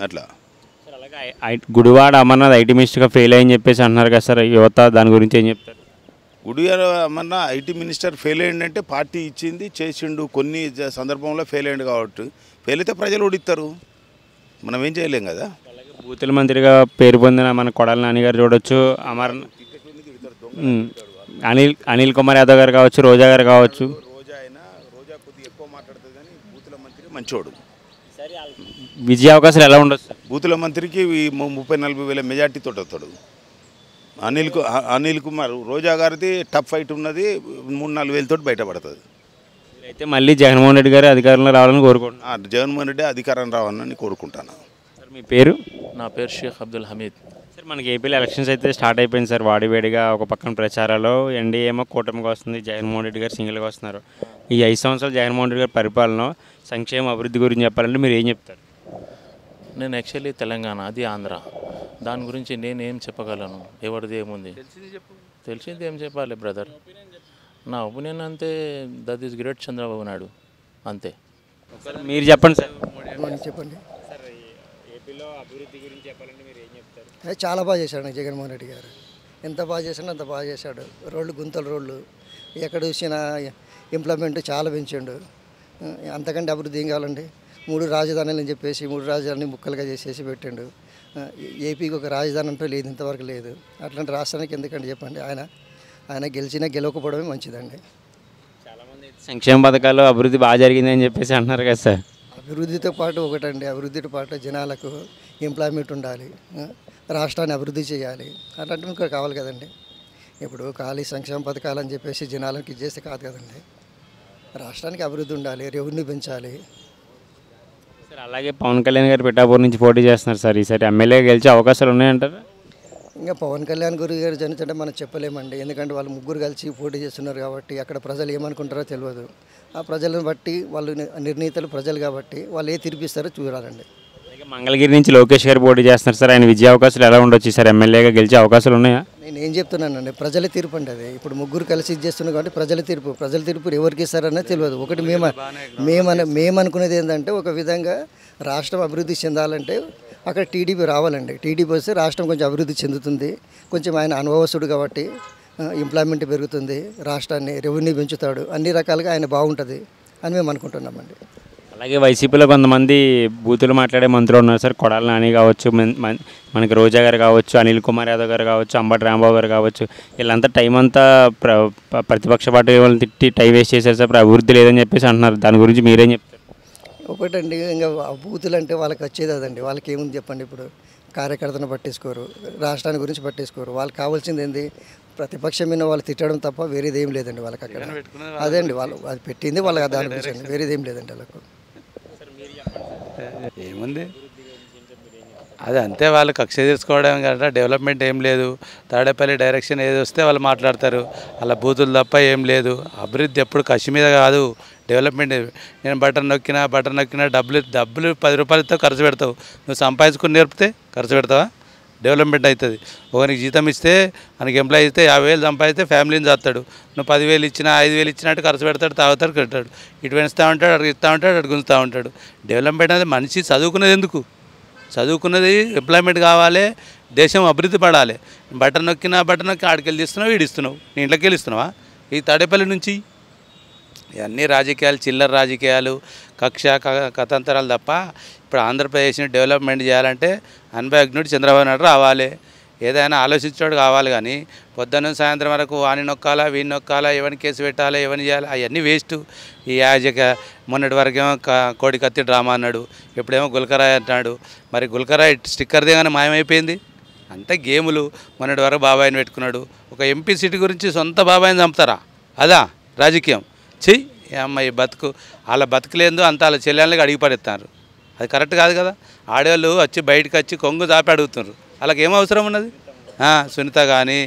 అట్లా. గుడివాడ అమర్నాథ్ ఐటీ మినిస్టర్గా ఫెయిల్ అయ్యని చెప్పేసి అంటున్నారు కదా సార్ యువత, దాని గురించి ఏం చెప్తారు? Gudivada Amarnath IT minister fail అయ్యిందంటే పార్టీ ఇచ్చింది చేసిండు, కొన్ని సందర్భంలో ఫెయిల్ అయ్యిండు కాబట్టి. ఫెయిల్ అయితే ప్రజలు ఓడిస్తారు, మనం ఏం చేయలేం కదా. బూతుల మంత్రిగా పేరు పొందిన మన కొడాలి నాని గారు చూడొచ్చు, అనిల్ కుమార్ యాదవ్ గారు కావచ్చు, రోజా గారు కావచ్చు. రోజా కొద్దిగా ఎక్కువ మాట్లాడుతుంది కానీ బూతుల మంత్రి మంచోడు. విజయ అవకాశాలు ఎలా ఉండొచ్చు? బూతుల మంత్రికి 30-40 వేల మెజార్టీతో వస్తాడు. అనిల్ కుమార్ రోజా గారిది టఫ్ ఫైట్ ఉన్నది, 3-4 వేలతో బయటపడుతుంది. అయితే మళ్ళీ జగన్మోహన్ రెడ్డి గారు అధికారంలో రావాలని కోరుకుంటున్నాను. జగన్మోహన్ రెడ్డి అధికారం రావాలని కోరుకుంటాను. సార్ మీ పేరు? నా పేరు షేక్ అబ్దుల్ హమీద్. సార్ మనకి ఏపీలో ఎలక్షన్స్ అయితే స్టార్ట్ అయిపోయింది సార్. వాడివేడిగా ఒక పక్కన ప్రచారాలు, ఎన్డీఏ ఏమో కూటమిగా వస్తుంది, జగన్మోహన్ రెడ్డి గారు సింగిల్గా వస్తున్నారు. ఈ 5 సంవత్సరాలు జగన్మోహన్ రెడ్డి గారి పరిపాలన, సంక్షేమ అభివృద్ధి గురించి చెప్పాలంటే మీరు ఏం చెప్తారు? నేను యాక్చువల్లీ తెలంగాణ, అది ఆంధ్ర. దాని గురించి నేనేం చెప్పగలను? ఎవరిది ఏముంది? తెలిసింది ఏం చెప్పాలి బ్రదర్? నా ఒపీనియన్ అంతే, that is great Chandrababu Naidu అంతే. మీరు చెప్పండి సార్. చెప్పండి. సార్ ఏపీలో అభివృద్ధి గురించి చెప్పాలంటే మీరు ఏం చెప్తారు? చాలా బాగా చేశాడు జగన్మోహన్ రెడ్డి గారు. ఎంత బాగా చేశాడో అంత బాగా చేశాడు. రోడ్లు గుంతల రోడ్లు ఎక్కడ చూసినా ఇంప్లిమెంట్ చాలా పెంచాడు. అంతకంటే అభివృద్ధి ఏం కావాలండి? 3 రాజధానులు అని చెప్పేసి 3 రాజధానిని ముక్కలుగా చేసేసి పెట్టిండు. ఏపీకి ఒక రాజధాని అంటూ లేదు, ఇంతవరకు లేదు. అట్లాంటి రాష్ట్రానికి ఎందుకంటే చెప్పండి. ఆయన గెలిచినా గెలవకపోవడమే మంచిదండి. చాలామంది సంక్షేమ పథకాలు అభివృద్ధి బాగా జరిగింది అని చెప్పేసి అంటున్నారు కదా సార్. అభివృద్ధితో పాటు ఒకటండి, అభివృద్ధితో పాటు జనాలకు ఎంప్లాయ్మెంట్ ఉండాలి, రాష్ట్రాన్ని అభివృద్ధి చేయాలి. అట్లాంటివి ఇంకా కావాలి కదండి. ఇప్పుడు ఖాళీ సంక్షేమ పథకాలు అని చెప్పేసి జనాలకు ఇచ్చేస్తే కాదు కదండి. రాష్ట్రానికి అభివృద్ధి ఉండాలి, రెవెన్యూ పెంచాలి. సార్ అలాగే పవన్ కళ్యాణ్ గారు పిఠాపూర్ నుంచి పోటీ చేస్తున్నారు సార్. ఈసారి ఎమ్మెల్యే గెలిచే అవకాశాలు ఉన్నాయంటారా? ఇంకా పవన్ కళ్యాణ్ గారు జనించంటే మనం చెప్పలేమండి. ఎందుకంటే వాళ్ళు ముగ్గురు కలిసి పోటీ చేస్తున్నారు కాబట్టి అక్కడ ప్రజలు ఏమనుకుంటారో తెలియదు. ఆ ప్రజలను బట్టి వాళ్ళు నిర్ణీతలు ప్రజలు కాబట్టి వాళ్ళు ఏ తీర్పిస్తారో చూడాలండి. అలాగే మంగళగిరి నుంచి లోకేష్ గారు పోటీ చేస్తున్నారు సార్. ఆయన విజయ అవకాశాలు ఎలా ఉండొచ్చు? సార్ ఎమ్మెల్యేగా గెలిచే అవకాశాలు ఉన్నాయా? నేను ఏం చెప్తున్నానండి, ప్రజల తీర్పు అండి అది. ఇప్పుడు ముగ్గురు కలిసి ఇది చేస్తున్నారు కాబట్టి ప్రజల తీర్పు ఎవరికి ఇస్తారనే తెలియదు. ఒకటి మేము అనుకునేది ఏంటంటే, ఒక విధంగా రాష్ట్రం అభివృద్ధి చెందాలంటే అక్కడ టీడీపీ రావాలండి. టీడీపీ వస్తే రాష్ట్రం కొంచెం అభివృద్ధి చెందుతుంది. కొంచెం ఆయన అనుభవస్తుడు కాబట్టి ఎంప్లాయ్మెంట్ పెరుగుతుంది, రాష్ట్రాన్ని రెవెన్యూ పెంచుతాడు, అన్ని రకాలుగా ఆయన బాగుంటుంది అని మేము అనుకుంటున్నామండి. అలాగే వైసీపీలో కొంతమంది బూతులు మాట్లాడే మంత్రులు ఉన్నారు సార్. కొడాలి నాని కావచ్చు, మనకి రోజా గారు కావచ్చు, అనిల్ కుమార్ యాదవ్ గారు కావచ్చు, అంబటి రాంబాబు గారు కావచ్చు, వీళ్ళంతా టైం అంతా ప్రతిపక్ష పార్టీ వాళ్ళని తిట్టి టైం వేస్ట్ చేశారు సార్. అభివృద్ధి లేదని చెప్పేసి అంటున్నారు. దాని గురించి మీరేం చెప్తారు? ఒకటండి, ఇంకా బూతులు అంటే వాళ్ళకి వచ్చేది అదండి. వాళ్ళకి ఏముంది చెప్పండి? ఇప్పుడు కార్యకర్తను పట్టించుకోరు, రాష్ట్రాన్ని గురించి పట్టించుకోరు. వాళ్ళకి కావాల్సింది ఏంది? ప్రతిపక్షం మీద వాళ్ళు తిట్టడం తప్ప వేరేది ఏం లేదండి వాళ్ళకి అక్కడ. అదే అండి, వాళ్ళు అది పెట్టింది వాళ్ళకి దాని గురించి, వేరేది ఏం లేదండి వాళ్ళకు. ఏముంది అది అంతే, వాళ్ళు కక్ష తీర్చుకోవడం కదా, డెవలప్మెంట్ ఏం లేదు. తాడేపల్లి డైరెక్షన్ ఏది వస్తే వాళ్ళు మాట్లాడతారు, అలా బూతులు తప్ప ఏం లేదు. అభివృద్ధి ఎప్పుడు కక్ష మీద కాదు, డెవలప్మెంట్. నేను బటన్ నొక్కినా డబ్బులు 10 రూపాయలతో ఖర్చు పెడతావు. నువ్వు సంపాదించుకుని నేర్పితే ఖర్చు పెడతావా? డెవలప్మెంట్ అవుతుంది. ఒకరికి జీతం ఇస్తే మనకి ఎంప్లాయీ ఇస్తే 50,000 సంపాదిస్తే ఫ్యామిలీని చేస్తాడు. నువ్వు 10,000 ఇచ్చినా 5,000 ఇచ్చినట్టు ఖర్చు పెడతాడు, తాగుతాడు, కట్టాడు. ఇటు పెంచుతూ ఉంటాడు, అటు ఇస్తూ ఉంటాడు, అటు గుంజుతూ ఉంటాడు. డెవలప్మెంట్ అనేది మనిషి చదువుకునేది ఎందుకు? చదువుకున్నది ఎంప్లాయ్మెంట్ కావాలి, దేశం అభివృద్ధి పడాలి. బటన్ నొక్కి ఆడికెళ్ళి తీస్తున్నావు, ఈడిస్తున్నావు, నీ ఇంట్లోకి వెళ్ళి ఇస్తున్నావా? ఈ తాడేపల్లి నుంచి ఇవన్నీ రాజకీయాలు, చిల్లర రాజకీయాలు, కక్ష కథంతరాలు తప్ప. ఇప్పుడు ఆంధ్రప్రదేశ్ని డెవలప్మెంట్ చేయాలంటే అనుభవజ్ఞుడు చంద్రబాబు నాయుడు రావాలి, ఏదైనా ఆలోచించాడు కావాలి. కానీ పొద్దున్న సాయంత్రం వరకు వాని నొక్కాలా, వీని నొక్కాలా, ఎవరిని కేసు పెట్టాలా, ఎవరిని చేయాలి, అవన్నీ వేస్ట్. ఈ మొన్నటి వరకేమో కోడి కత్తి డ్రామా అన్నాడు, ఎప్పుడేమో గుల్కరాయ్ అంటున్నాడు. మరి గుల్కరాయ్ స్టిక్కర్ దిగానే మాయమైపోయింది. అంతా గేములు. మొన్నటి వరకు బాబాయిని పెట్టుకున్నాడు. ఒక ఎంపీ సీటు గురించి సొంత బాబాయిని చంపుతారా? అదా రాజకీయం? చెయ్యి అమ్మాయి బతుకు, వాళ్ళ బతుకులేందో అంత వాళ్ళ చెల్లెళ్ళకి అడిగి పడేస్తున్నారు. అది కరెక్ట్ కాదు కదా. ఆడవాళ్ళు వచ్చి బయటకు వచ్చి కొంగు దాపి అడుగుతున్నారు. వాళ్ళకి ఏం అవసరం ఉన్నది? సునీత కానీ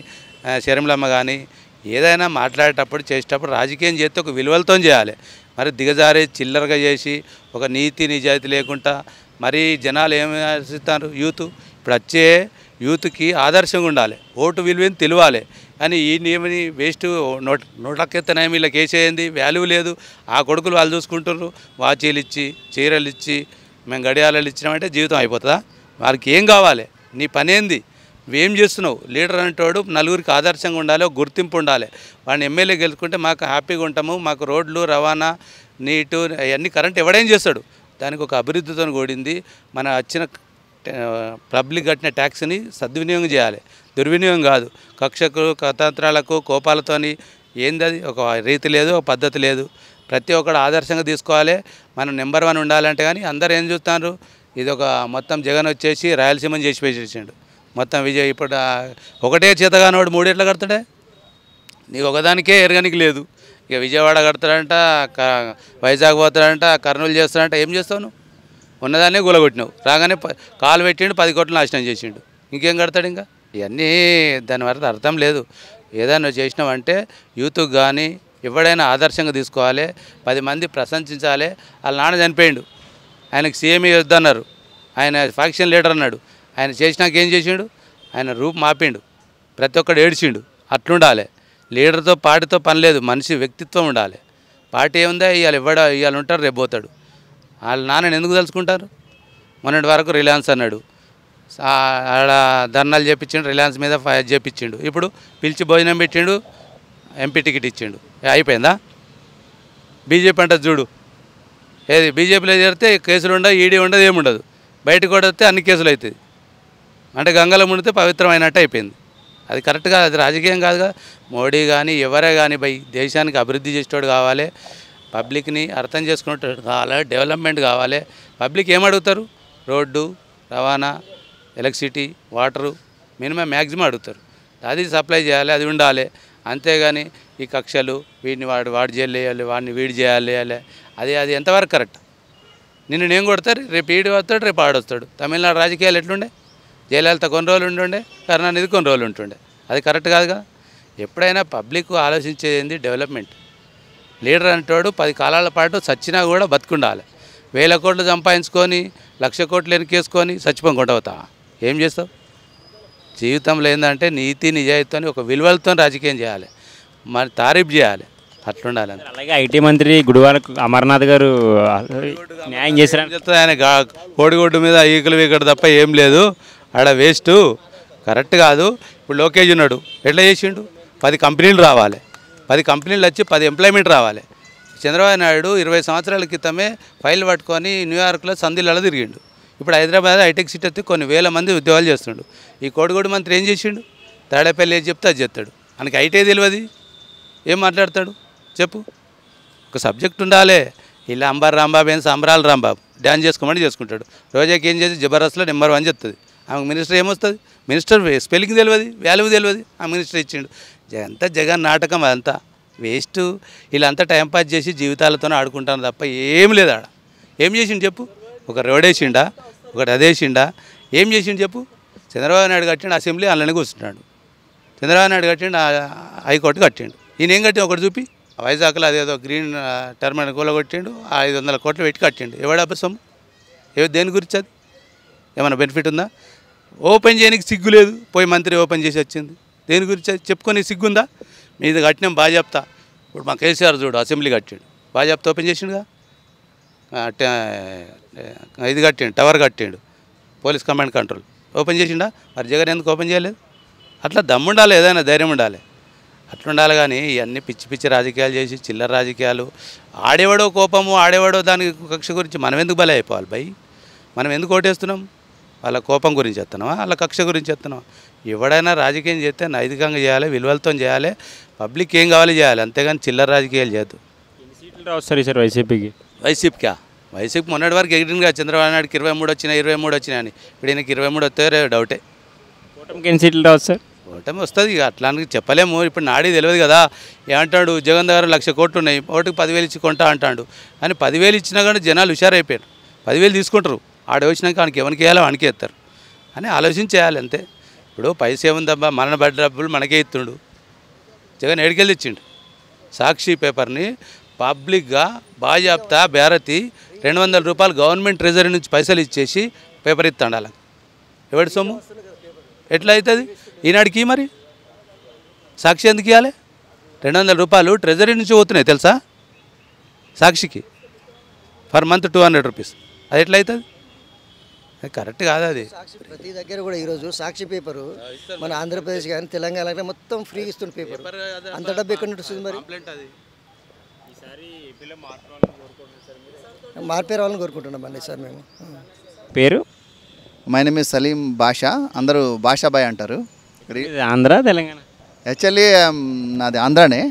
శర్మిలమ్మ కానీ ఏదైనా మాట్లాడేటప్పుడు చేసేటప్పుడు రాజకీయం చేస్తే ఒక విలువలతో చేయాలి. మరి దిగజారి చిల్లరగా చేసి ఒక నీతి నిజాయితీ లేకుండా మరి జనాలు ఏమి ఆశిస్తారు? ఇప్పుడు వచ్చే యూత్కి ఆదర్శంగా ఉండాలి, ఓటు విలువని తెలియాలి. కానీ ఈ నియమని వేస్ట్, నోట్లకెత్తనే వీళ్ళకి వేసేయండి, వాల్యూ లేదు. ఆ కొడుకులు వాళ్ళు చూసుకుంటున్నారు, వాచీలు ఇచ్చి చీరలు ఇచ్చి మేము గడియారాలు ఇచ్చినామంటే జీవితం అయిపోతుందా? వారికి ఏం కావాలి? నీ పని ఏంది? నువ్వేం చేస్తున్నావు? లీడర్ అనేటోడు నలుగురికి ఆదర్శంగా ఉండాలి, ఒక గుర్తింపు ఉండాలి. వాడిని ఎమ్మెల్యే గెలుచుకుంటే మాకు హ్యాపీగా ఉంటాము, మాకు రోడ్లు రవాణా నీటు అవన్నీ కరెంట్ ఎవడేం చేస్తాడు? దానికి ఒక అభివృద్ధితో కూడింది. మన వచ్చిన పబ్లిక్ కట్టిన ట్యాక్స్ని సద్వినియోగం చేయాలి, దుర్వినియోగం కాదు. కక్షకు కథంత్రాలకు కోపాలతోని ఏంది అది? ఒక రీతి లేదు, ఒక పద్ధతి లేదు. ప్రతి ఒక్కడు ఆదర్శంగా తీసుకోవాలి. మనం నెంబర్ 1 ఉండాలంటే. కానీ అందరూ ఏం చూస్తున్నారు? ఇది ఒక మొత్తం జగన్ వచ్చేసి రాయలసీమని చేసి వేసేసిండు మొత్తం. విజయ్ ఇప్పుడు ఒకటే చేతగానోడు 3 ఎట్లా కడతాడే? నీకు ఒకదానికే ఎరగనికి లేదు. ఇక విజయవాడ కడతాడంట, వైజాగ్ పోతాడంట, కర్నూలు చేస్తాడంట. ఏం చేస్తావు నువ్వు? ఉన్నదాన్నే గులగొట్టినావు. రాగానే కాలు పెట్టిండు, 10 కోట్లు నాశనం చేసిండు. ఇంకేం కడతాడు? ఇంకా ఇవన్నీ దాని వరకు అర్థం లేదు. ఏదైనా చేసినావంటే యూత్కి కానీ ఎవడైనా ఆదర్శంగా తీసుకోవాలి, 10 మంది ప్రశంసించాలి. వాళ్ళ నాన్న చనిపోయిండు, ఆయనకు సీఎం వద్దన్నారు, ఆయన ఫ్యాక్షన్ లీడర్ అన్నాడు. ఆయన చేసినాక ఏం చేసిండు? ఆయన రూపు మాపిండు, ప్రతి ఒక్కడు ఏడ్చిండు. అట్లుండాలి. లీడర్తో పార్టీతో పని లేదు, మనిషి వ్యక్తిత్వం ఉండాలి. పార్టీ ఏముందా? ఇవాళ ఉంటారు, రేపు పోతాడు. వాళ్ళ నాన్నని ఎందుకు తెలుసుకుంటారు? మొన్నటి వరకు రిలయన్స్ అన్నాడు, ఆడ ధర్నాలు చేపించిండు, రిలయన్స్ మీద ఫైర్ చేపించిండు. ఇప్పుడు పిలిచి భోజనం పెట్టిండు, ఎంపీ టికెట్ ఇచ్చిండు. అయిపోయిందా? బీజేపీ అంటే చూడు, ఏది బీజేపీలో చేరితే కేసులు ఉండవు, ఈడీ ఉండదు, ఏముండదు. బయటకు కూడా వస్తే అన్ని కేసులు అవుతుంది. అంటే గంగలో మునిగితే పవిత్రమైనట్టు అయిపోయింది. అది కరెక్ట్ కాదు, అది రాజకీయం కాదు కదా. మోడీ కానీ ఎవరే కానీ దేశానికి అభివృద్ధి చేసేవాడు కావాలి, పబ్లిక్ని అర్థం చేసుకునేటట్టు కావాలి, డెవలప్మెంట్ కావాలి. పబ్లిక్ ఏమడుగుతారు? రోడ్డు, రవాణా, ఎలక్ట్రిసిటీ, వాటరు మినిమం మ్యాక్సిమం అడుగుతారు. అది సప్లై చేయాలి, అది ఉండాలి. అంతేగాని ఈ కక్షలు, వీడిని వాడు జైలు వేయాలి, వాడిని వీడి చేయాలి, అది ఎంతవరకు కరెక్ట్? నిన్ను నేను కొడతారు, రేపు ఈడు వస్తాడు, రేపు ఆడొస్తాడు. తమిళనాడు రాజకీయాలు ఎట్లుండే? జయలలిత కొన్ని రోజులు ఉంటుండే, కరుణానిధి కొన్ని రోజులు ఉంటుండే. అది కరెక్ట్ కాదుగా. ఎప్పుడైనా పబ్లిక్ ఆలోచించేది డెవలప్మెంట్. లీడర్ అంటాడు 10 కాలాల పాటు చచ్చినా కూడా బతుకుండాలి. 1000 కోట్లు సంపాదించుకొని 1,00,000 కోట్లు వెనకేసుకొని చచ్చిపోకుండా అవుతావా? ఏం చేస్తావు? జీవితంలో ఏంటంటే నీతి నిజాయితీని ఒక విలువలతో రాజకీయం చేయాలి, మరి తారీఫ్ చేయాలి, అట్లుండాలి. అలాగే ఐటీ మంత్రి గుడివాడ అమర్నాథ్ గారు న్యాయం చేశారు. ఆయన కోడిగుడ్డు మీద ఈకలు వీకడు తప్ప ఏం లేదు, ఆడ వేస్ట్, కరెక్ట్ కాదు. ఇప్పుడు లోకేష్ ఉన్నాడు, ఎట్లా చేసిండు? 10 కంపెనీలు రావాలి, 10 కంపెనీలు వచ్చి 10 ఎంప్లాయ్మెంట్ రావాలి. చంద్రబాబు నాయుడు 20 సంవత్సరాల క్రితమే ఫైల్ పట్టుకొని న్యూయార్క్లో సంధిలలో తిరిగిండు. ఇప్పుడు హైదరాబాద్ హైటెక్ సిటీ వస్తే కొన్ని వేల మంది ఉద్యోగాలు చేస్తుండు. ఈ కోడిగుడ్డు మంత్రి ఏం చేసిండు? తాడేపల్లి ఏది చెప్తే అది చెప్తాడు. మనకి ఐటీ తెలియదు, ఏం మాట్లాడతాడు చెప్పు? ఒక సబ్జెక్ట్ ఉండాలి. ఇలా అంబారు రాంబాబు ఏం సంబరాలు రాంబాబు డ్యాన్స్ చేసుకోమని చేసుకుంటాడు. రోజాకి ఏం చేసి జబర్దస్త్లో నెంబర్ 1 చెప్తుంది. ఆమెకు మినిస్టర్ ఏమొస్తుంది? మినిస్టర్ స్పెల్లింగ్ తెలియదు, వాల్యూ తెలియదు, ఆ మినిస్టర్ ఇచ్చిండు. అంతా జగన్ నాటకం, అదంతా వేస్ట్. వీళ్ళంతా టైంపాస్ చేసి జీవితాలతోనే ఆడుకుంటాను తప్ప ఏం లేదు. ఆడ ఏం చేసిండు చెప్పు? ఒక రోడ్ వేసిండా? ఒకటి అదేసిండా? ఏం చేసిండు చెప్పు? చంద్రబాబు నాయుడు కట్టిండు అసెంబ్లీ, అందులోనే కూర్చుంటాడు. చంద్రబాబు నాయుడు కట్టిండు హైకోర్టు కట్టిండు. ఈయన ఏం కట్టిండు ఒకటి చూపి. వైజాగ్లో అదేదో గ్రీన్ టర్మినల్ కూలగొట్టిండు, 500 కోట్లు పెట్టి కట్టిండు. ఎవడా సొమ్ము? దేని గురించి అది? ఏమైనా బెనిఫిట్ ఉందా? ఓపెన్ చేయడానికి సిగ్గు లేదు, పోయి మంత్రి ఓపెన్ చేసి వచ్చింది. దేని గురించి అది చెప్పుకొని సిగ్గుందా? మీది కట్టినాం బాగా చెప్తా. ఇప్పుడు మా కేసీఆర్ చూడు అసెంబ్లీ కట్టిండు, బాగా చెప్తా ఓపెన్ చేసిండుగా. ఇది కట్టిండు, టవర్ కట్టిండు, పోలీస్ కమాండ్ కంట్రోల్ ఓపెన్ చేసిండా. మరి జగన్ ఎందుకు ఓపెన్ చేయలేదు? అట్లా దమ్ముండాలి, ఏదైనా ధైర్యం ఉండాలి. అట్లుండాలి. కానీ ఇవన్నీ పిచ్చి పిచ్చి రాజకీయాలు చేసి చిల్లర రాజకీయాలు, ఆడేవాడో కోపము, ఆడేవాడో దాని కక్ష గురించి మనం ఎందుకు బలి అయిపోవాలి భయ్? మనం ఎందుకు ఓటేస్తున్నాం? వాళ్ళ కోపం గురించి చెప్తున్నావా, వాళ్ళ కక్ష గురించి చెప్తున్నావా? ఎవడైనా రాజకీయం చేస్తే నైతికంగా చేయాలి, విలువలతో చేయాలి, పబ్లిక్ ఏం కావాలి చేయాలి, అంతేగాని చిల్లర రాజకీయాలు చేయద్దు. సీట్లు రావచ్చు సార్ వైసీపీకి? వైసీపీ మొన్నటి వరకు ఎగిరిందిగా, చంద్రబాబు నాయుడుకి 23 వచ్చినాయి, 23 వచ్చినాయని. ఇప్పుడు ఈయనకి 23 వస్తే డౌటే. కూటమికి ఎన్ని సీట్లు రావచ్చు సార్? ఓటమి వస్తుంది ఇక, అట్లా చెప్పలేము. ఇప్పుడు నాడి తెలియదు కదా. ఏమంటాడు జగన్ దగ్గర 1,00,000 కోట్లు ఉన్నాయి, ఓటుకు 10,000 ఇచ్చి కొంటా అంటాడు. కానీ 10,000 ఇచ్చినా కానీ జనాలు హుషారైపోయారు. 10,000 తీసుకుంటారు, ఆడ వచ్చినాక వానికి ఎవరికి వేయాలో వానికే ఇస్తారు అని ఆలోచించేయాలి అంతే. ఇప్పుడు పైసా ఏముందబ్బా, మన బడ్డ డబ్బులు మనకే ఇస్తుండు. జగన్ ఏడికెళ్ళి ఇచ్చిండు సాక్షి పేపర్ని పబ్లిక్గా బాజాప్తా బేరతి 200 రూపాయలు గవర్నమెంట్ ట్రెజరీ నుంచి పైసలు ఇచ్చేసి పేపర్ ఇస్తాడు. అలా ఎవడి సొమ్ము? ఎట్లా అవుతుంది ఈనాడికి? మరి సాక్షి ఎందుకు ఇవ్వాలి? 200 రూపాయలు ట్రెజరీ నుంచి పోతున్నాయి తెలుసా సాక్షికి, పర్ మంత్ 200 రూపీస్. అది ఎట్లా అవుతుంది? అది కరెక్ట్ కాదు. అది ప్రతి దగ్గర కూడా ఈరోజు సాక్షి పేపరు మన ఆంధ్రప్రదేశ్ కానీ తెలంగాణ కానీ మొత్తం ఫ్రీ ఇస్తుంది పేపర్. అంత డబ్బు ఎక్కడి నుంచి వస్తుంది? మరి మార్పే రావాలని కోరుకుంటున్నామండి సార్ మేము. పేరు? మై నేమ్ ఇస్ సలీం బాషా, అందరూ బాషాబాయ్ అంటారు. ఆంధ్ర తెలంగాణ? యాక్చువల్లీ నాది ఆంధ్రానే,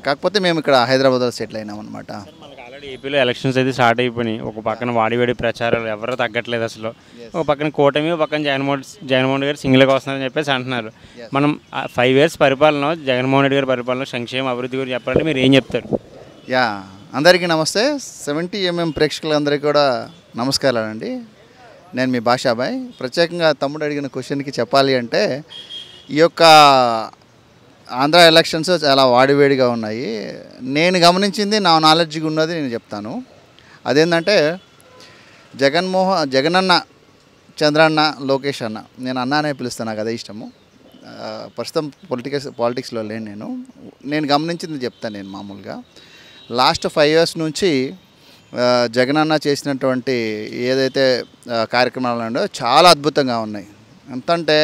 కాకపోతే మేము ఇక్కడ హైదరాబాద్లో సెటిల్ అయినాం అనమాట. మనకు ఆల్రెడీ ఏపీలో ఎలక్షన్స్ అయితే స్టార్ట్ అయిపోయినాయి. ఒక పక్కన వాడివేడి ప్రచారాలు ఎవరు తగ్గట్లేదు అసలు. ఒక పక్కన కూటమి, ఒక పక్కన జగన్మోహన్ రెడ్డి గారు సింగిల్గా వస్తున్నారని చెప్పేసి అంటున్నారు. మనం 5 years పరిపాలన, జగన్మోహన్ రెడ్డి గారి పరిపాలన, సంక్షేమ అభివృద్ధి గురించి చెప్పాలంటే మీరు ఏం చెప్తారు? యా, అందరికీ నమస్తే. 70mm ప్రేక్షకులందరికీ కూడా నమస్కారాలండి. నేను మీ బాషాబాయ్. ప్రత్యేకంగా తమ్ముడు అడిగిన క్వశ్చన్కి చెప్పాలి అంటే, ఈ యొక్క ఆంధ్ర ఎలక్షన్స్ చాలా వాడివేడిగా ఉన్నాయి. నేను గమనించింది, నా నాలెడ్జ్గా ఉన్నది నేను చెప్తాను. అదేంటంటే జగనన్న, చంద్రన్న, లోకేష్ అన్న, నేను అన్నానే పిలుస్తాను, నాకు అదే ఇష్టము. ప్రస్తుతం పాలిటిక్స్లో లేను. నేను గమనించింది చెప్తాను. నేను మామూలుగా లాస్ట్ 5 years నుంచి జగనన్న చేసినటువంటి ఏదైతే కార్యక్రమాలు ఉన్నాయో చాలా అద్భుతంగా ఉన్నాయి. ఎంతంటే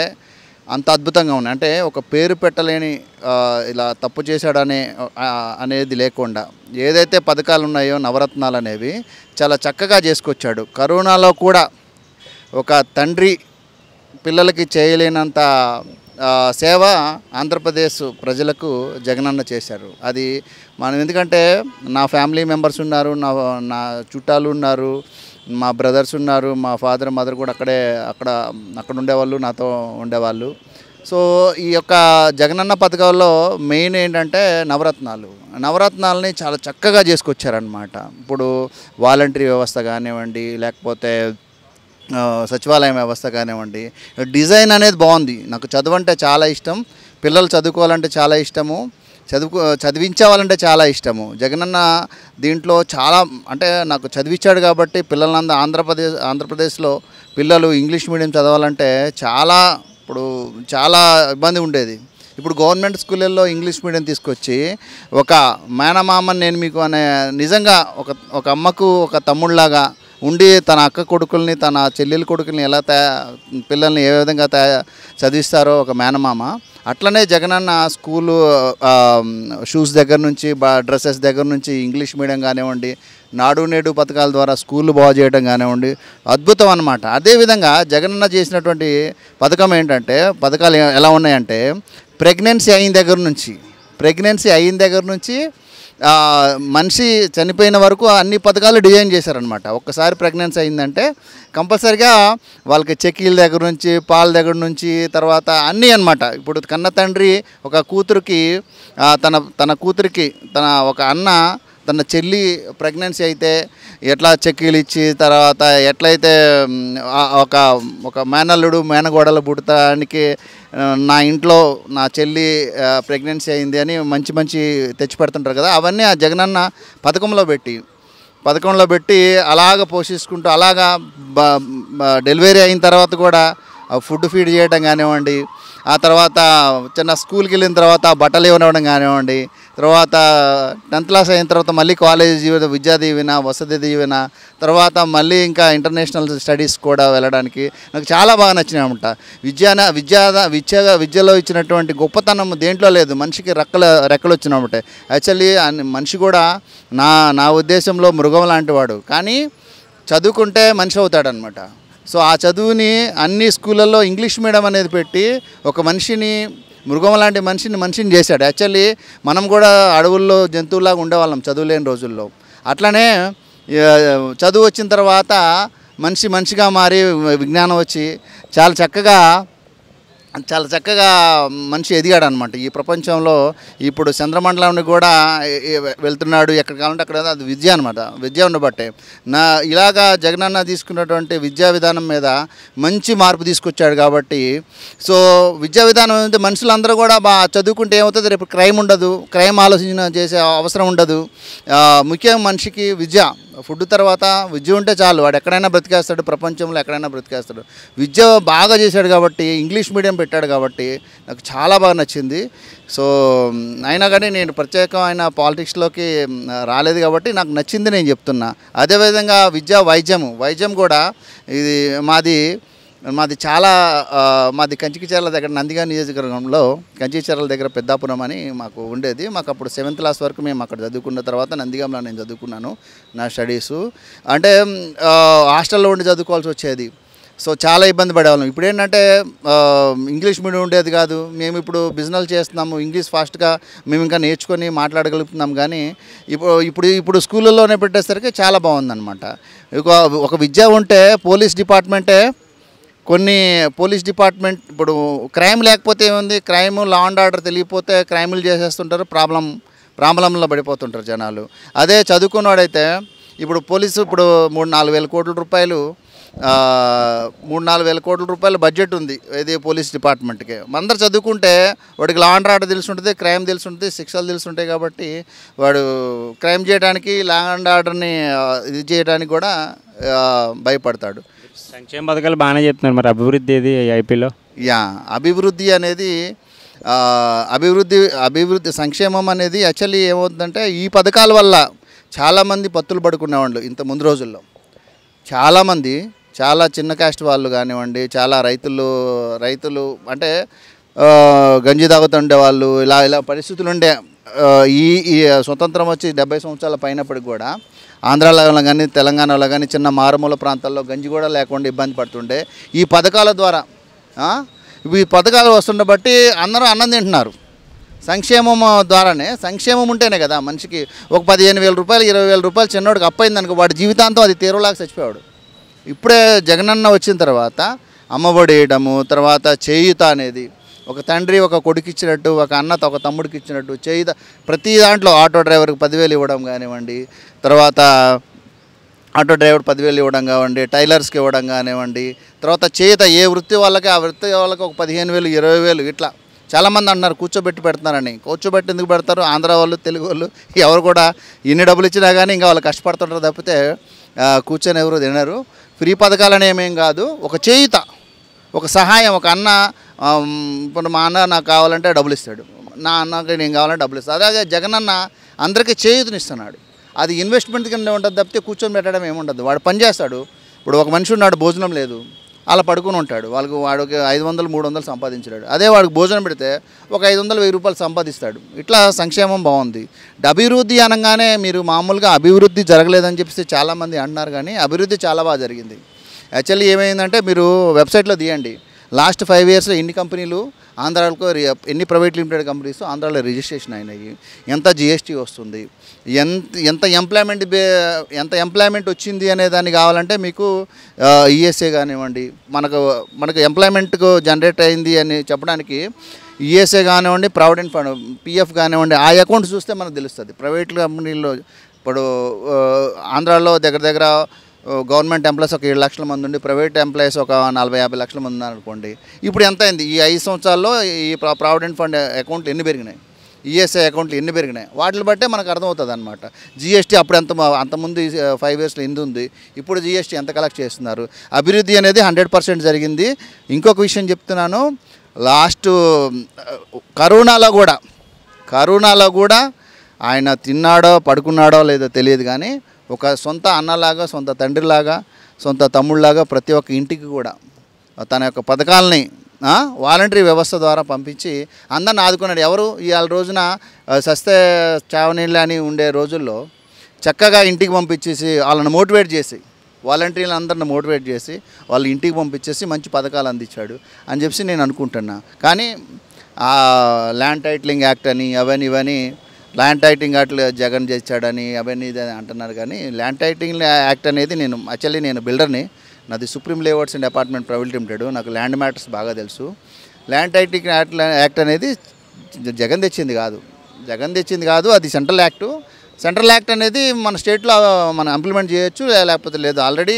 అంత అద్భుతంగా ఉన్నాయి. అంటే ఒక పేరు పెట్టలేని ఇలా తప్పు చేశాడనే అనేది లేకుండా ఏదైతే పథకాలు ఉన్నాయో, నవరత్నాలు అనేవి చాలా చక్కగా చేసుకొచ్చాడు. కరోనాలో కూడా ఒక తండ్రి పిల్లలకి చేయలేనంత సేవ ఆంధ్రప్రదేశ్ ప్రజలకు జగనన్న చేశారు. అది మనం, ఎందుకంటే నా ఫ్యామిలీ మెంబర్స్ ఉన్నారు, నా చుట్టాలు ఉన్నారు, మా బ్రదర్స్ ఉన్నారు, మా ఫాదర్ మదర్ కూడా అక్కడ ఉండేవాళ్ళు, నాతో ఉండేవాళ్ళు. సో ఈ యొక్క జగనన్న పథకాల్లో మెయిన్ ఏంటంటే నవరత్నాలని చాలా చక్కగా చేసుకొచ్చారనమాట. ఇప్పుడు వాలంటరీ వ్యవస్థ కానివ్వండి, లేకపోతే సచివాలయం వ్యవస్థ కానివ్వండి, డిజైన్ అనేది బాగుంది. నాకు చదువు అంటే చాలా ఇష్టం, పిల్లలు చదువుకోవాలంటే చాలా ఇష్టము, చదివించేవాళ్ళంటే చాలా ఇష్టము. జగనన్న దీంట్లో చాలా, అంటే నాకు చదివించాడు కాబట్టి పిల్లలందరూ ఆంధ్రప్రదేశ్లో పిల్లలు ఇంగ్లీష్ మీడియం చదవాలంటే చాలా ఇబ్బంది ఉండేది. ఇప్పుడు గవర్నమెంట్ స్కూళ్ళల్లో ఇంగ్లీష్ మీడియం తీసుకొచ్చి ఒక మేనమామని నేను మీకు అనే, నిజంగా ఒక అమ్మకు ఒక తమ్ముళ్ళలాగా ఉండి తన అక్క కొడుకుల్ని, తన చెల్లెల కొడుకుల్ని ఎలా పిల్లల్ని ఏ విధంగా చదివిస్తారో ఒక మేనమామ, అట్లనే జగనన్న స్కూలు షూస్ దగ్గర నుంచి, డ్రెస్సెస్ దగ్గర నుంచి, ఇంగ్లీష్ మీడియం కానివ్వండి, నాడు నేడు పథకాల ద్వారా స్కూళ్ళు బాగు చేయడం కానివ్వండి, అద్భుతం అన్నమాట. అదేవిధంగా జగనన్న చేసినటువంటి పథకాలు ఎలా ఉన్నాయంటే, ప్రెగ్నెన్సీ అయిన దగ్గర నుంచి మనిషి చనిపోయిన వరకు అన్ని పథకాలు డిజైన్ చేశారనమాట. ఒక్కసారి ప్రెగ్నెన్సీ అయిందంటే కంపల్సరిగా వాళ్ళకి చెక్కీల దగ్గర నుంచి, పాల దగ్గర నుంచి, తర్వాత అన్నీ అనమాట. ఇప్పుడు కన్న తండ్రి ఒక కూతురికి, తన కూతురికి ఒక అన్న తన చెల్లి ప్రెగ్నెన్సీ అయితే ఎట్లా చెక్కీలు ఇచ్చి తర్వాత ఎట్లయితే ఒక మేనల్లుడు మేనగోడలు పుట్టడానికి నా ఇంట్లో నా చెల్లి ప్రెగ్నెన్సీ అయింది అని మంచి తెచ్చి పెడుతుంటారు కదా, అవన్నీ ఆ జగనన్న పథకంలో పెట్టి అలాగ పోషించుకుంటూ అలాగా డెలివరీ అయిన తర్వాత కూడా ఫుడ్ ఫీడ్ చేయడం కానివ్వండి, ఆ తర్వాత చిన్న స్కూల్కి వెళ్ళిన తర్వాత బట్టలు ఇవ్వడం కానివ్వండి, తర్వాత 10th క్లాస్ అయిన తర్వాత మళ్ళీ కాలేజ్ విద్యా దీవెన, వసతి దీవెన, తర్వాత మళ్ళీ ఇంకా ఇంటర్నేషనల్ స్టడీస్ కూడా వెళ్ళడానికి నాకు చాలా బాగా నచ్చినాయి అన్నమాట. విద్యలో ఇచ్చినటువంటి గొప్పతనం దేంట్లో లేదు. మనిషికి రెక్కలు వచ్చినమాట. యాక్చువల్లీ మనిషి కూడా నా ఉద్దేశంలో మృగం లాంటి వాడు, కానీ చదువుకుంటే మనిషి అవుతాడనమాట. సో ఆ చదువుని అన్ని స్కూళ్ళల్లో ఇంగ్లీష్ మీడియం అనేది పెట్టి ఒక మనిషిని మృగం లాంటి మనిషిని చేశాడు. యాక్చువల్లీ మనం కూడా అడవుల్లో జంతువులాగా ఉండేవాళ్ళం చదువు లేని రోజుల్లో. అట్లనే చదువు వచ్చిన తర్వాత మనిషిగా మారి విజ్ఞానం వచ్చి చాలా చక్కగా మనిషి ఎదిగాడు అనమాట. ఈ ప్రపంచంలో ఇప్పుడు చంద్రమండలానికి కూడా వెళ్తున్నాడు, ఎక్కడ కావాలంటే అక్కడ. అది విద్య అనమాట. విద్య ఉండబట్టే ఇలాగా జగనన్న తీసుకున్నటువంటి విద్యా విధానం మీద మంచి మార్పు తీసుకొచ్చాడు. కాబట్టి సో విద్యా విధానం అంటే మనుషులందరూ కూడా బాగా చదువుకుంటే ఏమవుతుంది, రేపు క్రైమ్ ఆలోచన చేసే అవసరం ఉండదు. ముఖ్యంగా మనిషికి విద్య, ఫుడ్ తర్వాత విద్య ఉంటే చాలు, వాడు ఎక్కడైనా బ్రతికేస్తాడు, ప్రపంచంలో ఎక్కడైనా బ్రతికేస్తాడు. విద్య బాగా చేశాడు కాబట్టి, ఇంగ్లీష్ మీడియం పెట్టాడు కాబట్టి నాకు చాలా బాగా నచ్చింది. సో అయినా కానీ నేను ప్రత్యేకమైన పాలిటిక్స్లోకి రాలేదు కాబట్టి నాకు నచ్చింది నేను చెప్తున్నా. అదేవిధంగా వైద్యం కూడా ఇది మాది కంచికిచర్ల దగ్గర నందిగా నియోజకవర్గంలో కంచికిచర్ల దగ్గర పెద్దాపురం అని మాకు ఉండేది. మాకు అప్పుడు 7th క్లాస్ వరకు మేము అక్కడ చదువుకున్న తర్వాత నందిగాంలో నేను చదువుకున్నాను నా స్టడీసు. అంటే హాస్టల్లో ఉండి చదువుకోవాల్సి వచ్చేది. సో చాలా ఇబ్బంది పడేవాళ్ళం. ఇప్పుడు ఏంటంటే ఇంగ్లీష్ మీడియం ఉండేది కాదు. మేము ఇప్పుడు బిజినెస్ చేస్తున్నాము, ఇంగ్లీష్ ఫాస్ట్గా మేము ఇంకా నేర్చుకొని మాట్లాడగలుగుతున్నాం. కానీ ఇప్పుడు స్కూళ్ళలోనే పెట్టేసరికి చాలా బాగుందన్నమాట. ఒక విద్య ఉంటే పోలీస్ డిపార్ట్మెంట్ ఇప్పుడు క్రైమ్ లేకపోతే ఏముంది, క్రైమ్ లా అండ్ ఆర్డర్ తెలియకపోతే క్రైములు చేసేస్తుంటారు, ప్రాబ్లంలో పడిపోతుంటారు జనాలు. అదే చదువుకున్నవాడైతే ఇప్పుడు పోలీసు 3-4 వేల కోట్ల రూపాయలు 3-4 వేల కోట్ల రూపాయల బడ్జెట్ ఉంది ఇది పోలీస్ డిపార్ట్మెంట్కి. అందరు చదువుకుంటే వాడికి లా అండ్ ఆర్డర్ తెలుసుంటుంది, క్రైమ్ తెలుసుంటుంది, శిక్షలు తెలుసుంటాయి. కాబట్టి వాడు క్రైమ్ చేయడానికి, లా అండ్ ఆర్డర్ని ఇది చేయడానికి కూడా భయపడతాడు. సంక్షేమ పథకాలు బాగానే చెప్తున్నారు, మరి అభివృద్ధి ఏది ఐపీలో? అభివృద్ధి అనేది అభివృద్ధి సంక్షేమం అనేది యాక్చువల్లీ ఏమవుతుందంటే ఈ పథకాల వల్ల చాలామంది పత్తులు పడుకునేవాళ్ళు. ఇంత ముందు రోజుల్లో చాలామంది చాలా చిన్న కాస్ట్ వాళ్ళు కానివ్వండి, చాలా రైతులు అంటే గంజి తాగుతుండే వాళ్ళు, ఇలా పరిస్థితులు ఉండే. ఈ స్వతంత్రం వచ్చి 70 సంవత్సరాల పైనప్పటికి కూడా ఆంధ్రాలో కానీ తెలంగాణలో కానీ చిన్న మారుమూల ప్రాంతాల్లో గంజి కూడా లేకుండా ఇబ్బంది పడుతుండే. ఈ పథకాలు వస్తుండే బట్టి అందరూ అన్నం తింటున్నారు. సంక్షేమం ద్వారానే, సంక్షేమం ఉంటేనే కదా మనిషికి. ఒక 15,000 రూపాయలు 20,000 రూపాయలు చిన్నోడికి అప్పయిందనుకో, వాడి జీవితాంతం అది తీరులాగా చచ్చిపోయాడు. ఇప్పుడే జగనన్న వచ్చిన తర్వాత అమ్మఒడి వేయడము, తర్వాత చేయూత అనేది ఒక తండ్రి ఒక కొడుకు ఇచ్చినట్టు, ఒక అన్న ఒక తమ్ముడికి ఇచ్చినట్టు చేయూత ప్రతి దాంట్లో ఆటో డ్రైవర్కి 10,000 ఇవ్వడం కానివ్వండి, తర్వాత ఆటో డ్రైవర్ 10,000 ఇవ్వడం కానివ్వండి, టైలర్స్కి ఇవ్వడం కానివ్వండి, తర్వాత చేయూత ఏ వృత్తి వాళ్ళకి ఆ వృత్తి వాళ్ళకి ఒక 15,000 20,000 ఇట్లా. చాలామంది అంటున్నారు కూర్చోబెట్టి పెడుతున్నారని. కూర్చోబెట్టి ఎందుకు పెడతారు? ఆంధ్ర వాళ్ళు, తెలుగు వాళ్ళు ఎవరు కూడా ఎన్ని డబ్బులు ఇచ్చినా కానీ ఇంకా వాళ్ళు కష్టపడుతుంటారు తప్పితే కూర్చొని ఎవరు తినరు. ఫ్రీ పథకాలని ఏమేం కాదు, ఒక చేయూత, ఒక సహాయం. ఒక అన్న ఇప్పుడు మా అన్న నాకు కావాలంటే డబ్బులు ఇస్తాడు, నా అన్నకి నేను కావాలంటే డబ్బులు ఇస్తాడు. అలాగే జగనన్న అందరికీ చేయూతనిస్తున్నాడు. అది ఇన్వెస్ట్మెంట్ కింద ఉంటుంది తప్పితే కూర్చొని పెట్టడం ఏముండదు. వాడు పని చేస్తాడు. ఇప్పుడు ఒక మనిషి ఉన్నాడు, భోజనం లేదు, అలా పడుకుని ఉంటాడు, వాడికి 500-300 సంపాదించాడు. అదే వాడికి భోజనం పెడితే ఒక 500-1000 రూపాయలు సంపాదిస్తాడు. ఇట్లా సంక్షేమం బాగుంది. అభివృద్ధి అనగానే మీరు మామూలుగా అభివృద్ధి జరగలేదని చెప్పేసి చాలామంది అంటున్నారు, కానీ అభివృద్ధి చాలా బాగా జరిగింది. యాక్చువల్లీ ఏమైందంటే మీరు వెబ్సైట్లో తీయండి, లాస్ట్ 5 ఇయర్స్లో ఎన్ని కంపెనీలు ఆంధ్రాలో, ఎన్ని ప్రైవేట్ లిమిటెడ్ కంపెనీస్ ఆంధ్రాలో రిజిస్ట్రేషన్ అయినాయి, ఎంత జిఎస్టీ వస్తుంది, ఎంత ఎంప్లాయ్మెంట్ వచ్చింది అనే దాన్ని కావాలంటే మీకు ఈఎస్ఏ కానివ్వండి, మనకు ఎంప్లాయ్మెంట్కు జనరేట్ అయింది అని చెప్పడానికి ఈఎస్ఏ కానివ్వండి, ప్రావిడెంట్ ఫండ్ పిఎఫ్ కానివ్వండి, ఆ అకౌంట్ చూస్తే మనకు తెలుస్తుంది. ప్రైవేట్ కంపెనీల్లో ఇప్పుడు ఆంధ్రాలో దగ్గర దగ్గర గవర్నమెంట్ ఎంప్లాయీస్ ఒక 7 లక్షల మంది ఉండి ప్రైవేట్ ఎంప్లాయీస్ ఒక 40-50 లక్షల మంది ఉన్నారనుకోండి. ఇప్పుడు ఎంత అయింది ఈ 5 సంవత్సరాల్లో ఈ ప్రావిడెంట్ ఫండ్ అకౌంట్లు ఎన్ని పెరిగినాయి, ఈఎస్ఐ అకౌంట్లు ఎన్ని పెరిగినాయి, వాటిని బట్టే మనకు అర్థమవుతుంది అనమాట. జిఎస్టీ అప్పుడు అంతకుముందు 5 ఇయర్స్లో ఎంత ఉంది, ఇప్పుడు జిఎస్టీ ఎంత కలెక్ట్ చేస్తున్నారు. అభివృద్ధి అనేది 100% జరిగింది. ఇంకొక విషయం చెప్తున్నాను, లాస్ట్ కరోనాలో కూడా ఆయన తిన్నాడో పడుకున్నాడో లేదో తెలియదు కానీ ఒక సొంత అన్నలాగా, సొంత తండ్రిలాగా, సొంత తమ్ముళ్ళలాగా ప్రతి ఒక్క ఇంటికి కూడా తన యొక్క పథకాలని వాలంటరీ వ్యవస్థ ద్వారా పంపించి అందరిని ఆదుకున్నాడు. ఎవరు ఇవాళ రోజున సస్తే చావనీళ్ళు అని ఉండే రోజుల్లో చక్కగా ఇంటికి పంపించేసి వాళ్ళని మోటివేట్ చేసి, వాలంటీర్లు అందరిని మోటివేట్ చేసి వాళ్ళు ఇంటికి పంపించేసి మంచి పథకాలు అందించాడు అని చెప్పి నేను అనుకుంటున్నా. కానీ ఆ ల్యాండ్ టైటిలింగ్ యాక్ట్ అని అవన్నీ ఇవన్నీ ల్యాండ్ టైటిలింగ్ యాక్ట్ జగన్ చేశాడని అవన్నీ ఇది అంటున్నారు. కానీ ల్యాండ్ టైటిలింగ్ యాక్ట్ అనేది నేను బిల్డర్ని, నాది supreme layouts and apartment private limited, నాకు ల్యాండ్ మ్యాటర్స్ బాగా తెలుసు. ల్యాండ్ టైటిలింగ్ యాక్ట్ అనేది జగన్ తెచ్చింది కాదు, అది సెంట్రల్ యాక్ట్ అనేది మన స్టేట్లో మనం ఇంప్లిమెంట్ చేయొచ్చు, లేకపోతే లేదు. ఆల్రెడీ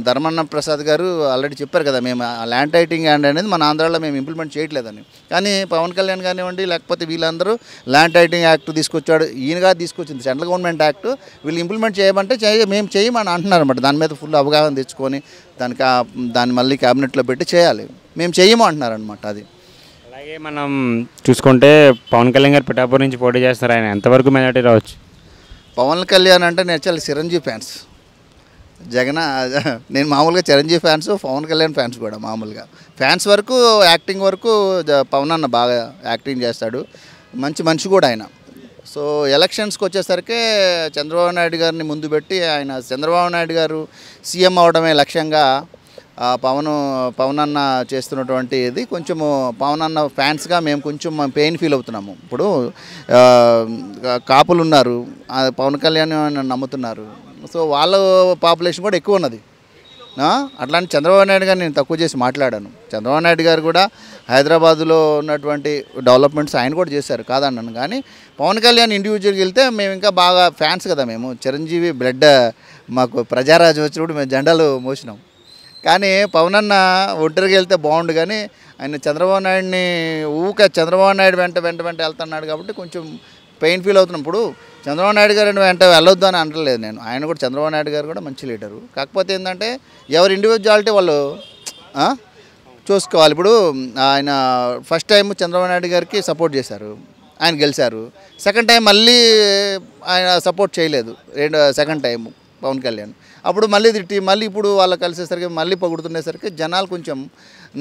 ధర్మన్న ప్రసాద్ గారు ఆల్రెడీ చెప్పారు కదా, మేము ల్యాండ్ టైటిలింగ్ యాక్ట్ అనేది మన ఆంధ్రాలో మేము ఇంప్లిమెంట్ చేయట్లేదని. కానీ పవన్ కళ్యాణ్ కానివ్వండి లేకపోతే వీళ్ళందరూ ల్యాండ్ టైటిలింగ్ యాక్ట్ తీసుకొచ్చాడు, ఈయనగా తీసుకొచ్చింది సెంట్రల్ గవర్నమెంట్ యాక్ట్, వీళ్ళు ఇంప్లిమెంట్ చేయమంటే మేము చేయమని అంటున్నారు అన్నమాట. దాని మీద ఫుల్ అవగాహన తెచ్చుకొని దాన్ని మళ్ళీ క్యాబినెట్లో పెట్టి చేయాలి, మేము చేయము అంటున్నారు అనమాట. అది అలాగే మనం చూసుకుంటే పవన్ కళ్యాణ్ గారు పిఠాపురం నుంచి పోటీ చేస్తారు, ఆయన ఎంతవరకు మెజారిటీ రావచ్చు? పవన్ కళ్యాణ్ అంటే నేను చాలా చిరంజీవి ఫ్యాన్స్, నేను మామూలుగా చిరంజీవి ఫ్యాన్స్, పవన్ కళ్యాణ్ ఫ్యాన్స్ కూడా. మామూలుగా ఫ్యాన్స్ వరకు, యాక్టింగ్ వరకు పవన్ అన్న బాగా యాక్టింగ్ చేస్తాడు, మంచి మనిషి కూడా ఆయన. సో ఎలక్షన్స్కి వచ్చేసరికి చంద్రబాబు నాయుడు గారిని ముందు పెట్టి చంద్రబాబు నాయుడు గారు సీఎం అవడమే లక్ష్యంగా పవన్ అన్న చేస్తున్నటువంటి ఇది కొంచెము పవన్ అన్న ఫ్యాన్స్గా మేము కొంచెం పెయిన్ ఫీల్ అవుతున్నాము. ఇప్పుడు కాపులు ఉన్నారు, పవన్ కళ్యాణ్ నమ్ముతున్నారు, సో వాళ్ళ పాపులేషన్ కూడా ఎక్కువ ఉన్నది. అట్లాంటి చంద్రబాబు నాయుడు గారు నేను తక్కువ చేసి మాట్లాడాను. చంద్రబాబు నాయుడు గారు కూడా హైదరాబాదులో ఉన్నటువంటి డెవలప్మెంట్స్ ఆయన కూడా చేశారు కాదన్నాను. కానీ పవన్ కళ్యాణ్ ఇండివిజువల్కి వెళ్తే మేము ఇంకా బాగా ఫ్యాన్స్ కదా, మేము చిరంజీవి బ్లడ్, మాకు ప్రజారాజు వచ్చినప్పుడు మేము జెండాలు మోసినాం. కానీ పవన్ అన్న ఒంటరికి వెళ్తే బాగుండు, కానీ ఆయన చంద్రబాబు నాయుడు వెంట వెళ్తున్నాడు కాబట్టి కొంచెం పెయిన్ ఫీల్ అవుతున్నాం. ఇప్పుడు చంద్రబాబు నాయుడు గారు వెంట వెళ్ళొద్దు అని అనట్లేదు నేను, ఆయన కూడా చంద్రబాబు నాయుడు గారు కూడా మంచి లీడరు. కాకపోతే ఏంటంటే ఎవరి ఇండివిజువాలిటీ వాళ్ళు చూసుకోవాలి. ఇప్పుడు ఆయన ఫస్ట్ టైం చంద్రబాబు నాయుడు గారికి సపోర్ట్ చేశారు, ఆయన గెలిచారు. సెకండ్ టైం మళ్ళీ ఆయన సపోర్ట్ చేయలేదు, సెకండ్ టైం పవన్ కళ్యాణ్. అప్పుడు మళ్ళీ ఇప్పుడు వాళ్ళు కలిసేసరికి మళ్ళీ పొగుడుతుండేసరికి జనాలు కొంచెం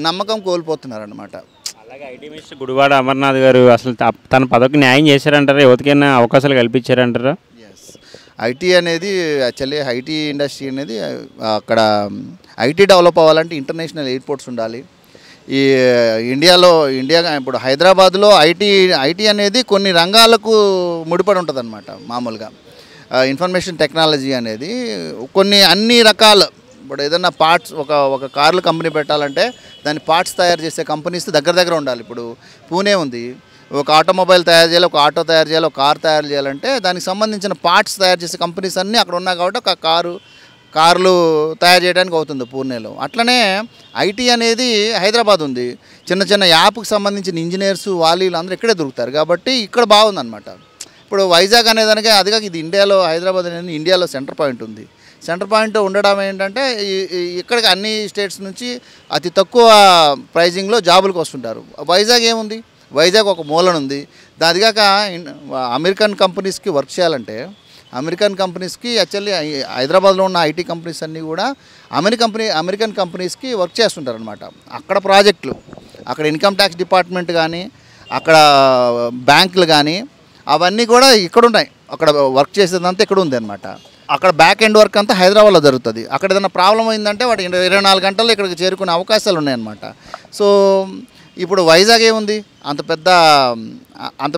నమ్మకం కోల్పోతున్నారు అన్నమాట. అలాగే ఐటీ మినిస్టర్ గుడివాడ అమర్నాథ్ గారు అసలు తన పదవికి న్యాయం చేశారంటారా, యువతకైనా అవకాశాలు కల్పించారంటారా? ఎస్, ఐటీ అనేది యాక్చువల్లీ ఐటీ ఇండస్ట్రీ అనేది అక్కడ ఐటీ డెవలప్ అవ్వాలంటే ఇంటర్నేషనల్ ఎయిర్పోర్ట్స్ ఉండాలి. ఈ ఇండియా ఇప్పుడు హైదరాబాద్లో ఐటీ అనేది కొన్ని రంగాలకు ముడిపడి ఉంటుంది అన్నమాట. మామూలుగా ఇన్ఫర్మేషన్ టెక్నాలజీ అనేది అన్ని రకాల, ఇప్పుడు ఏదన్నా పార్ట్స్ ఒక కార్లు కంపెనీ పెట్టాలంటే దాని పార్ట్స్ తయారు చేసే కంపెనీస్ దగ్గర ఉండాలి. ఇప్పుడు పూణే ఉంది, ఒక ఆటోమొబైల్ తయారు చేయాలి, ఒక ఆటో తయారు చేయాలి, ఒక కార్ తయారు చేయాలంటే దానికి సంబంధించిన పార్ట్స్ తయారు చేసే కంపెనీస్ అన్నీ అక్కడ ఉన్నాయి కాబట్టి ఒక కార్లు తయారు చేయడానికి అవుతుంది పూణేలో. అట్లనే ఐటీ అనేది హైదరాబాద్ ఉంది, చిన్న యాప్కి సంబంధించిన ఇంజనీర్స్ వాళ్ళు అందరూ ఇక్కడే దొరుకుతారు కాబట్టి ఇక్కడ బాగుందన్నమాట. ఇప్పుడు వైజాగ్ అనేదానికి అదిగా ఇది హైదరాబాద్ అనేది ఇండియాలో సెంటర్ పాయింట్ ఉంది. సెంటర్ పాయింట్ ఉండడం ఏంటంటే ఇక్కడికి అన్ని స్టేట్స్ నుంచి అతి తక్కువ ప్రైజింగ్లో జాబులకు వస్తుంటారు. వైజాగ్ ఏముంది, వైజాగ్ ఒక మూలన ఉంది. దానిగాక అమెరికన్ కంపెనీస్కి వర్క్ చేయాలంటే అమెరికన్ కంపెనీస్కి యాక్చువల్లీ హైదరాబాద్లో ఉన్న ఐటీ కంపెనీస్ అన్నీ కూడా అమెరికన్ కంపెనీస్కి వర్క్ చేస్తుంటారు అనమాట. అక్కడ ప్రాజెక్టులు, అక్కడ ఇన్కమ్ ట్యాక్స్ డిపార్ట్మెంట్ కానీ, అక్కడ బ్యాంకులు కానీ అవన్నీ కూడా ఇక్కడ ఉన్నాయి. అక్కడ వర్క్ చేసేదంతా ఇక్కడ ఉంది అనమాట. అక్కడ బ్యాక్ ఎండ్ వర్క్ అంతా హైదరాబాద్లో జరుగుతుంది. అక్కడ ఏదైనా ప్రాబ్లం అయిందంటే వాటి 24 గంటల్లో ఇక్కడికి చేరుకునే అవకాశాలు ఉన్నాయన్నమాట. సో ఇప్పుడు వైజాగ్ ఏముంది, అంత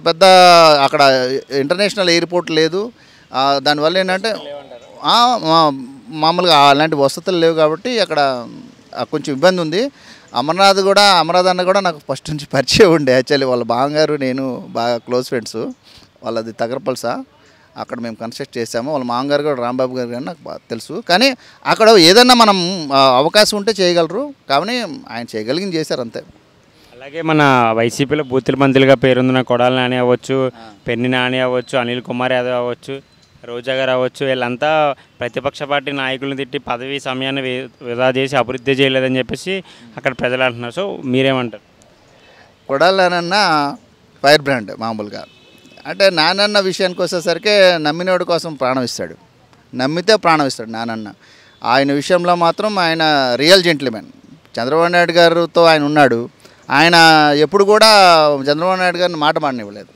పెద్ద అక్కడ ఇంటర్నేషనల్ ఎయిర్పోర్ట్ లేదు. దానివల్ల ఏంటంటే మామూలుగా అలాంటి వసతులు లేవు కాబట్టి అక్కడ కొంచెం ఇబ్బంది ఉంది. అమర్నాథ్ అన్న కూడా నాకు ఫస్ట్ నుంచి పరిచయం ఉండే. యాక్చువల్లీ వాళ్ళ బావగారు నేను బాగా క్లోజ్ ఫ్రెండ్స్, వాళ్ళది తగరపల్స. అక్కడ మేము కన్స్ట్రక్ట్ చేసాము. వాళ్ళ మామగారు కూడా రాంబాబు గారు కానీ నాకు బాగా తెలుసు. కానీ అక్కడ ఏదన్నా మనం అవకాశం ఉంటే చేయగలరు, కానీ ఆయన చేయగలిగింది చేశారు అంతే. అలాగే మన వైసీపీలో బూతుల మంత్రులుగా పేరొందిన కొడాలి నాని అవ్వచ్చు, పెన్ని నాని అవ్వచ్చు, అనిల్ కుమార్ యాదవ్ అవ్వచ్చు, రోజా గారు అవ్వచ్చు, వీళ్ళంతా ప్రతిపక్ష పార్టీ నాయకులను తిట్టి పదవి సమయాన్ని వృధా చేసి అభివృద్ధి చేయలేదని చెప్పేసి అక్కడ ప్రజలు అంటున్నారు. సో మీరేమంటారు? కొడాలన్న ఫైర్ బ్రాండ్ మామూలుగా. అంటే నానన్న విషయానికి వచ్చేసరికి నమ్మినోడి కోసం ప్రాణం ఇస్తాడు, నమ్మితే ప్రాణం ఇస్తాడు నానన్న. ఆయన విషయంలో మాత్రం ఆయన రియల్ జెంట్లీమెన్. చంద్రబాబు నాయుడు గారితో ఆయన ఉన్నాడు, ఆయన ఎప్పుడు కూడా చంద్రబాబు నాయుడు గారిని మాట మాడనివ్వలేదు.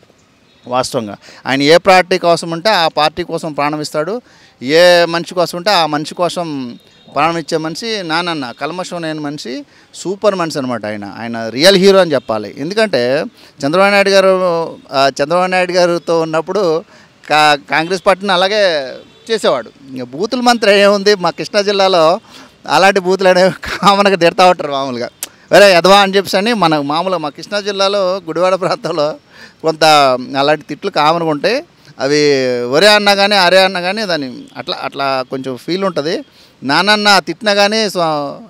వాస్తవంగా ఆయన ఏ పార్టీ కోసం ఉంటే ఆ పార్టీ కోసం ప్రాణం ఇస్తాడు, ఏ మనిషి కోసం ఉంటే ఆ మనిషి కోసం ప్రాణం ఇచ్చే మనిషి నానన్న. కల్మషం లేని మనిషి, సూపర్ మనిషి అనమాట. ఆయన రియల్ హీరో అని చెప్పాలి. ఎందుకంటే చంద్రబాబు నాయుడు గారితో ఉన్నప్పుడు కాంగ్రెస్ పార్టీని అలాగే చేసేవాడు. ఇంకా బూతుల మంత్రి ఏముంది, మా కృష్ణా జిల్లాలో అలాంటి బూతులు అనేవి కామన్గా తిడతా ఉంటారు మామూలుగా. వేరే ఎదవా అని చెప్పేసి అని మామూలుగా మా కృష్ణా జిల్లాలో గుడివాడ ప్రాంతంలో కొంత అలాంటి తిట్లు కామన్గా ఉంటాయి. అవి ఒరే అన్నా కానీ అరే అన్నా కానీ దాన్ని అట్లా కొంచెం ఫీల్ ఉంటుంది. నానన్న తిట్టినా కానీ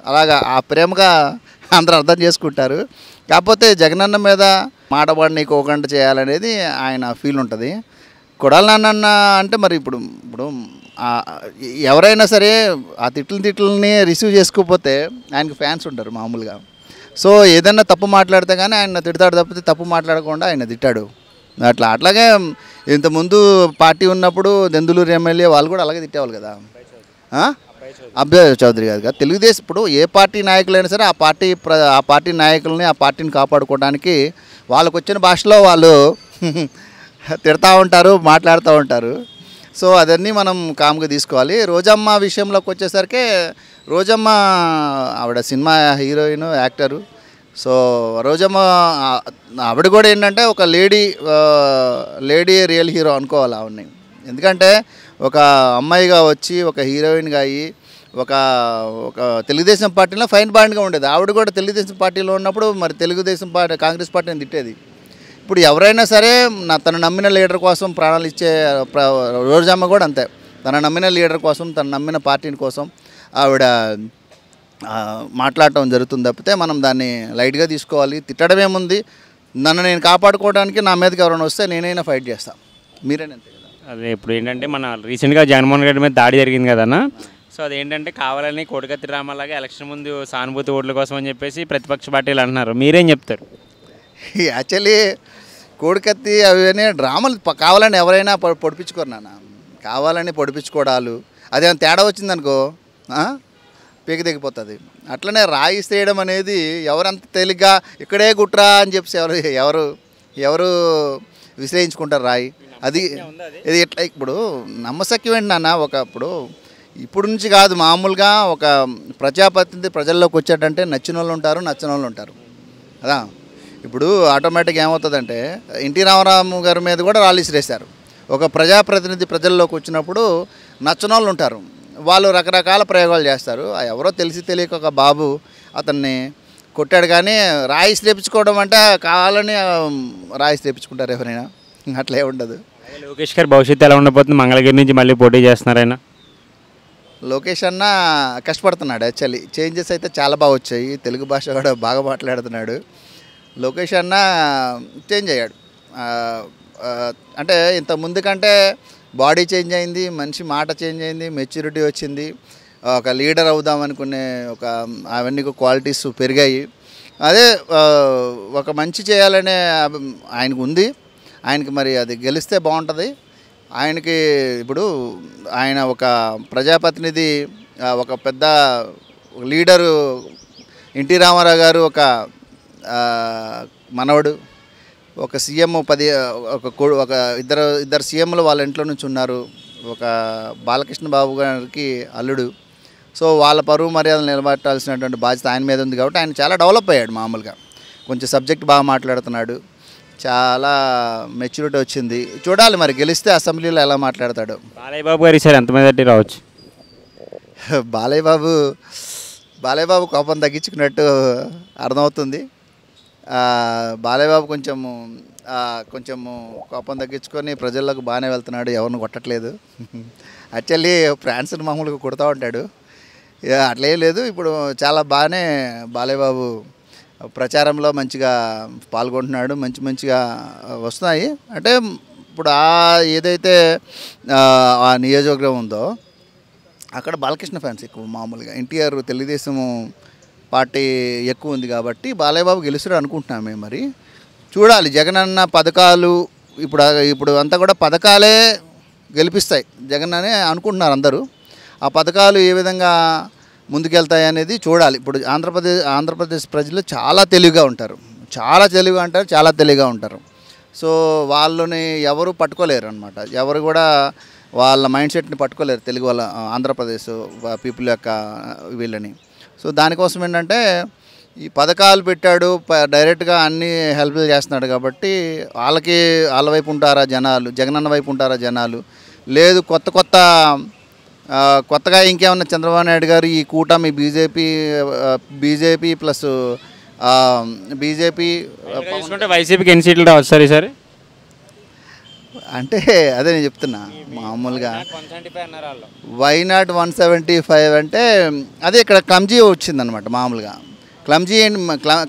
అలాగా ఆ ప్రేమగా అందరూ అర్థం చేసుకుంటారు. కాకపోతే జగనన్న మీద మాటబడి నీకు ఒకగంట చేయాలనేది ఆయన ఫీల్ ఉంటుంది. కొడాలి నాన్న అంటే మరి ఇప్పుడు ఎవరైనా సరే ఆ తిట్లని రిసీవ్ చేసుకోకపోతే ఆయనకు ఫ్యాన్స్ ఉంటారు మామూలుగా. సో ఏదన్నా తప్పు మాట్లాడితే కానీ ఆయన తిడతాడు తప్పితే తప్పు మాట్లాడకుండా ఆయన తిట్టాడు. అట్లాగే ఇంతకుముందు పార్టీ ఉన్నప్పుడు దెందులూరు ఎమ్మెల్యే వాళ్ళు కూడా అలాగే తిట్టేవాళ్ళు కదా. అబ్బాయి చౌదరి గారు కదా. తెలుగుదేశం ఇప్పుడు ఏ పార్టీ నాయకులైనా సరే ఆ పార్టీ నాయకుల్ని ఆ పార్టీని కాపాడుకోవడానికి వాళ్ళకు వచ్చిన భాషలో వాళ్ళు తిడతా ఉంటారు, మాట్లాడుతూ ఉంటారు. సో అదన్నీ మనం కామ్గా తీసుకోవాలి. రోజమ్మ విషయంలోకి వచ్చేసరికి రోజమ్మ ఆవిడ cinema heroine, actor. So Rojamma ఆవిడ కూడా ఏంటంటే ఒక లేడీ రియల్ హీరో అనుకోవాలి ఆవిడని. ఎందుకంటే ఒక అమ్మాయిగా వచ్చి ఒక హీరోయిన్గా అయ్యి ఒక తెలుగుదేశం పార్టీలో ఫైన్ పాయింట్గా ఉండేది. ఆవిడ కూడా తెలుగుదేశం పార్టీలో ఉన్నప్పుడు మరి తెలుగుదేశం పార్టీ కాంగ్రెస్ పార్టీని తిట్టేది. ఇప్పుడు ఎవరైనా సరే తన నమ్మిన లీడర్ కోసం ప్రాణాలు ఇచ్చే రోజమ్మ కూడా అంతే. తన నమ్మిన లీడర్ కోసం, తన నమ్మిన పార్టీని కోసం ఆవిడ మాట్లాడటం జరుగుతుంది తప్పితే మనం దాన్ని లైట్గా తీసుకోవాలి. తిట్టడం ఏముంది, నన్ను నేను కాపాడుకోవడానికి నా మీదకి ఎవరైనా వస్తే నేనైనా ఫైట్ చేస్తాను, మీరేనంతే కదా. అదే ఇప్పుడు ఏంటంటే మన రీసెంట్గా జగన్మోహన్ రెడ్డి మీద దాడి జరిగింది కదన్నా. సో అదేంటంటే కావాలని కోడికత్తి డ్రామాలాగా ఎలక్షన్ ముందు సానుభూతి ఓట్ల కోసం అని చెప్పేసి ప్రతిపక్ష పార్టీలు అంటున్నారు. మీరేం చెప్తారు? యాక్చువల్లీ కోడికత్తి అవన్నీ డ్రామాలు కావాలని ఎవరైనా పొడిపించుకోరు నాన్న. కావాలని పొడిపించుకోవడాలు అదేమైనా తేడా వచ్చిందనుకో పీక దిగిపోతుంది. అట్లనే రాయి చేయడం అనేది ఎవరంత తేలిగ్గా ఇక్కడే గుట్రా అని చెప్పి ఎవరు విశ్లేషించుకుంటారు రాయి. అది ఇది ఎట్లా ఇప్పుడు నమ్మశక్యం ఏంటి నాన్న. ఇప్పుడు నుంచి కాదు, మామూలుగా ఒక ప్రజాప్రతినిధి ప్రజల్లోకి వచ్చేటంటే నచ్చిన వాళ్ళు ఉంటారు, నచ్చిన వాళ్ళు ఉంటారు కదా. ఇప్పుడు ఆటోమేటిక్గా ఏమవుతుందంటే ఎన్టీ రామారావు గారి మీద కూడా రాళ్ళు విసిరేశారు. ఒక ప్రజాప్రతినిధి ప్రజల్లోకి వచ్చినప్పుడు నచ్చిన వాళ్ళు ఉంటారు, వాళ్ళు రకరకాల ప్రయోగాలు చేస్తారు. ఎవరో తెలిసి తెలియక ఒక బాబు అతన్ని కొట్టాడు, కానీ రాయి తెప్పించుకోవడం అంటే కావాలని రాయి తెప్పించుకుంటారు ఎవరైనా, అట్లే ఉండదు. లోకేష్ గారి భవిష్యత్తు ఎలా ఉండబోతుంది? మంగళగిరి నుంచి మళ్ళీ పోటీ చేస్తున్నారు ఆయన. లోకేష్ అన్న కష్టపడుతున్నాడు. యాక్చువల్లీ చేంజెస్ అయితే చాలా బాగా వచ్చాయి. తెలుగు భాష కూడా బాగా మాట్లాడుతున్నాడు. లోకేష్ అన్న చేంజ్ అయ్యాడు. అంటే ఇంత ముందు కంటే బాడీ చేంజ్ అయింది, మనిషి మాట చేంజ్ అయింది, మెచ్యూరిటీ వచ్చింది, ఒక లీడర్ అవుదాం అనుకునే అవన్నీ క్వాలిటీస్ పెరిగాయి. అదే ఒక మంచి చేయాలనే ఆయనకు ఉంది. ఆయనకి మరి అది గెలిస్తే బాగుంటుంది. ఆయనకి ఇప్పుడు ఆయన ఒక ప్రజాప్రతినిధి, ఒక పెద్ద లీడరు. ఎన్టీ రామారావు గారు ఒక మనవడు, ఒక సీఎం ఒక ఇద్దరు సీఎంలు వాళ్ళ ఇంట్లో నుంచి ఉన్నారు. ఒక బాలకృష్ణ బాబు గారికి అల్లుడు. సో వాళ్ళ పరువు మర్యాదలు నిలబెట్టాల్సినటువంటి బాధ్యత ఆయన మీద ఉంది. కాబట్టి ఆయన చాలా డెవలప్ అయ్యాడు. మామూలుగా కొంచెం సబ్జెక్ట్ బాగా మాట్లాడుతున్నాడు, చాలా మెచ్యూరిటీ వచ్చింది. చూడాలి మరి గెలిస్తే అసెంబ్లీలో ఎలా మాట్లాడతాడు. బాలయ్య బాబు గారు ఈసారి ఎంత మెజారిటీ రావచ్చు? బాలయ్య బాబు కోపం తగ్గించుకున్నట్టు అర్థమవుతుంది. బాలయ్య బాబు కొంచెం కొంచెము కోపం తగ్గించుకొని ప్రజల్లోకి బాగానే వెళ్తున్నాడు, ఎవరిని కొట్టట్లేదు. యాక్చువల్లీ ఫ్రాన్స్ని మామూలుగా కొడుతూ ఉంటాడు, అట్లేం లేదు. ఇప్పుడు చాలా బాగానే బాలయ్య బాబు ప్రచారంలో మంచిగా పాల్గొంటున్నాడు, మంచిగా వస్తున్నాయి. అంటే ఇప్పుడు ఏదైతే ఆ నియోజకవర్గం ఉందో అక్కడ బాలకృష్ణ ఫ్యాన్స్ ఎక్కువ. మామూలుగా ఎన్టీఆర్ తెలుగుదేశం పార్టీ ఎక్కువ ఉంది కాబట్టి బాలయ్య బాబు గెలుస్తాడు అనుకుంటున్నాం మేము. మరి చూడాలి. జగనన్న పథకాలు ఇప్పుడు అంతా కూడా పథకాలే గెలిపిస్తాయి జగన్ అని అనుకుంటున్నారు అందరూ. ఆ పథకాలు ఏ విధంగా ముందుకెళ్తాయి అనేది చూడాలి. ఇప్పుడు ఆంధ్రప్రదేశ్ ప్రజలు చాలా తెలివిగా ఉంటారు, చాలా తెలివిగా ఉంటారు. సో వాళ్ళని ఎవరు పట్టుకోలేరు అనమాట. ఎవరు కూడా వాళ్ళ మైండ్ సెట్ని పట్టుకోలేరు, తెలుగు వాళ్ళ ఆంధ్రప్రదేశ్ పీపుల్ యొక్క వీళ్ళని. సో దానికోసం ఏంటంటే ఈ పథకాలు పెట్టాడు, డైరెక్ట్గా అన్ని హెల్ప్ చేస్తున్నాడు కాబట్టి వాళ్ళ వైపు ఉంటారా జనాలు, జగనన్న వైపు ఉంటారా జనాలు, లేదు కొత్తగా ఇంకేమన్నా చంద్రబాబు నాయుడు గారు ఈ కూటమి బీజేపీ ప్లస్ వైసీపీకి ఎన్ని సీట్లు రావచ్చు సార్ ఈసారి? అంటే అదే నేను చెప్తున్నా, మామూలుగా వైనాట్ 175 అంటే అదే ఇక్కడ క్లమ్జీ వచ్చిందనమాట. మామూలుగా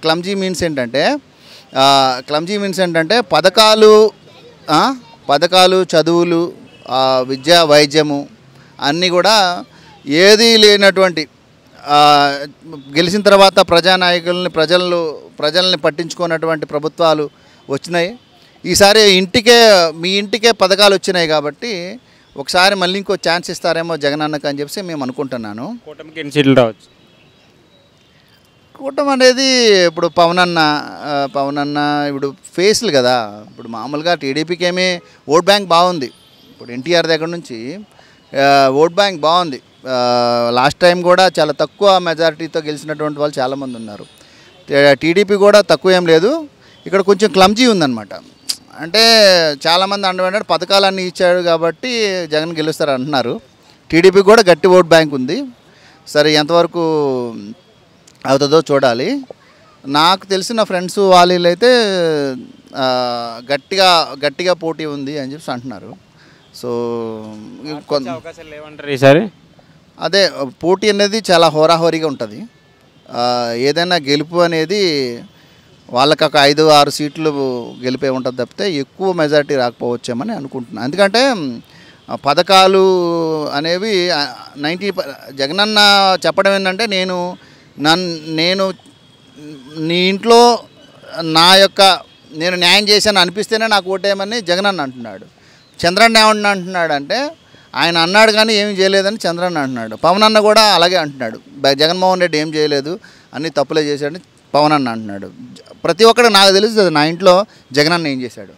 క్లమ్జీ మీన్స్ ఏంటంటే పథకాలు చదువులు విద్యా వైద్యము అన్నీ కూడా ఏదీ లేనటువంటి గెలిచిన తర్వాత ప్రజానాయకుల్ని ప్రజల్ని పట్టించుకున్నటువంటి ప్రభుత్వాలు వచ్చినాయి. ఈసారి మీ ఇంటికే పథకాలు వచ్చినాయి కాబట్టి ఒకసారి మళ్ళీ ఇంకో ఛాన్స్ ఇస్తారేమో జగనన్నకు అని చెప్పి మేము అనుకుంటున్నాను. కూటమికి ఎన్ని సీట్లు రావచ్చు? కూటమి అనేది ఇప్పుడు పవన్ అన్న ఇప్పుడు ఫేస్లు కదా. ఇప్పుడు మామూలుగా టీడీపీకి ఏమీ ఓట్ బ్యాంక్ బాగుంది. ఇప్పుడు ఎన్టీఆర్ దగ్గర నుంచి ఓట్ బ్యాంక్ బాగుంది. లాస్ట్ టైం కూడా చాలా తక్కువ మెజారిటీతో గెలిచినటువంటి వాళ్ళు చాలామంది ఉన్నారు. టీడీపీ కూడా తక్కువ ఏం లేదు. ఇక్కడ కొంచెం క్లమ్జీ ఉందన్నమాట. అంటే చాలామంది అంటారు పథకాలన్నీ ఇచ్చాడు కాబట్టి జగన్ గెలుస్తారు అంటున్నారు. టీడీపీ కూడా గట్టి ఓట్ బ్యాంక్ ఉంది. సరే ఎంతవరకు అవుతుందో చూడాలి. నాకు తెలిసిన ఫ్రెండ్స్ వాళ్ళు అయితే గట్టిగా పోటీ ఉంది అని చెప్పి అంటున్నారు. సో అవకాశాలు లేవంటారు ఈసారి? అదే పోటీ అనేది చాలా హోరాహోరీగా ఉంటుంది. ఏదైనా గెలుపు అనేది వాళ్ళకి ఒక 5-6 సీట్లు గెలిపే ఉంటుంది తప్పితే ఎక్కువ మెజారిటీ రాకపోవచ్చేమని అనుకుంటున్నాను. ఎందుకంటే పథకాలు అనేవి 90 జగనన్న చెప్పడం ఏంటంటే నేను నీ ఇంట్లో నేను న్యాయం చేశాను అనిపిస్తేనే నాకు ఓటేయమని జగనన్న అంటున్నాడు. చంద్రన్న ఏమన్నా అంటున్నాడు అంటే ఆయన అన్నాడు కానీ ఏమి చేయలేదని చంద్రన్న అంటున్నాడు. పవన్ అన్న కూడా అలాగే అంటున్నాడు, జగన్మోహన్ రెడ్డి ఏం చేయలేదు అన్నీ తప్పులే చేశాడని పవన్ అన్న అంటున్నాడు. ప్రతి ఒక్కరు నాకు తెలుస్తుంది నా ఇంట్లో జగనన్న ఏం చేశాడు,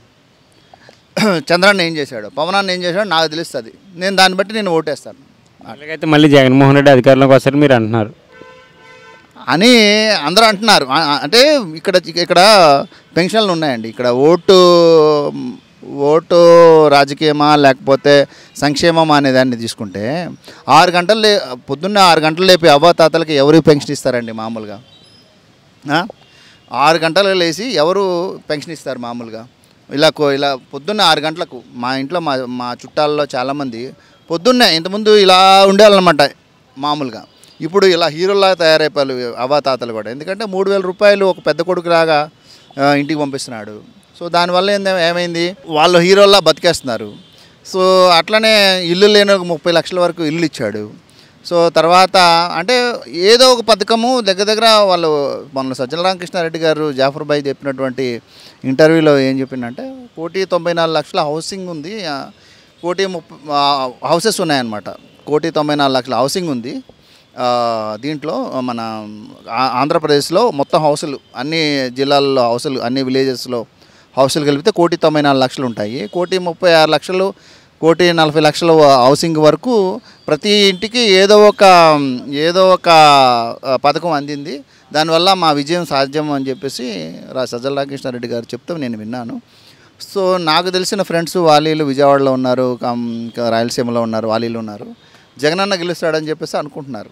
చంద్రన్న ఏం చేశాడు, పవన్ అన్న ఏం చేశాడు నాకు తెలుస్తుంది. నేను దాన్ని బట్టి నేను ఓటేస్తాను. అలాగైతే మళ్ళీ జగన్మోహన్ రెడ్డి అధికారంలోకి వస్తారు మీరు అంటున్నారు అని అందరూ అంటున్నారు. అంటే ఇక్కడ పెన్షన్లు ఉన్నాయండి. ఇక్కడ ఓటు రాజకీయమా లేకపోతే సంక్షేమమా అనే దాన్ని తీసుకుంటే 6 గంటలు పొద్దున్నే 6 గంటలు లేపి అవ్వాతాతలకి ఎవరు పెన్షన్ ఇస్తారండి మామూలుగా? 6 గంటలు లేచి ఎవరు పెన్షన్ ఇస్తారు మామూలుగా? ఇలా పొద్దున్నే 6 గంటలకు మా ఇంట్లో మా చుట్టాల్లో చాలామంది పొద్దున్నే ఇంతకుముందు ఇలా ఉండేవాళ్ళనమాట మామూలుగా. ఇప్పుడు ఇలా హీరోలాగా తయారైపోయారు అవ్వాతాతలు కూడా. ఎందుకంటే 3,000 రూపాయలు ఒక పెద్ద కొడుకు రాగా ఇంటికి పంపిస్తున్నాడు. సో దానివల్ల ఏమైంది, వాళ్ళు హీరోలా బతికేస్తున్నారు. సో అట్లనే ఇల్లు లేని 30 లక్షల వరకు ఇల్లు ఇచ్చాడు. సో తర్వాత అంటే ఏదో ఒక పథకము దగ్గర వాళ్ళు మన సజ్జల రామకృష్ణారెడ్డి గారు జాఫర్ భాయ్ చెప్పినటువంటి ఇంటర్వ్యూలో ఏం చెప్పిందంటే 1,94,00,000 హౌసింగ్ ఉంది, 1,30,000 హౌసెస్ ఉన్నాయన్నమాట. 1,94,00,000 హౌసింగ్ ఉంది. దీంట్లో మన ఆంధ్రప్రదేశ్లో మొత్తం హౌసులు అన్ని జిల్లాల్లో హౌసులు అన్ని విలేజెస్లో హౌసులు కలిపితే 1,94,00,000 ఉంటాయి. 1,36,00,000 1,40,00,000 హౌసింగ్ వరకు ప్రతి ఇంటికి ఏదో ఒక పథకం అందింది. దానివల్ల మా విజయం సాధ్యం అని చెప్పేసి సజ్జల రామకృష్ణారెడ్డి గారు చెప్తే నేను విన్నాను. సో నాకు తెలిసిన ఫ్రెండ్స్ వాళ్ళు విజయవాడలో ఉన్నారు, రాయలసీమలో ఉన్నారు, వాళ్ళు ఉన్నారు. జగనన్న గెలుస్తాడని చెప్పేసి అనుకుంటున్నారు.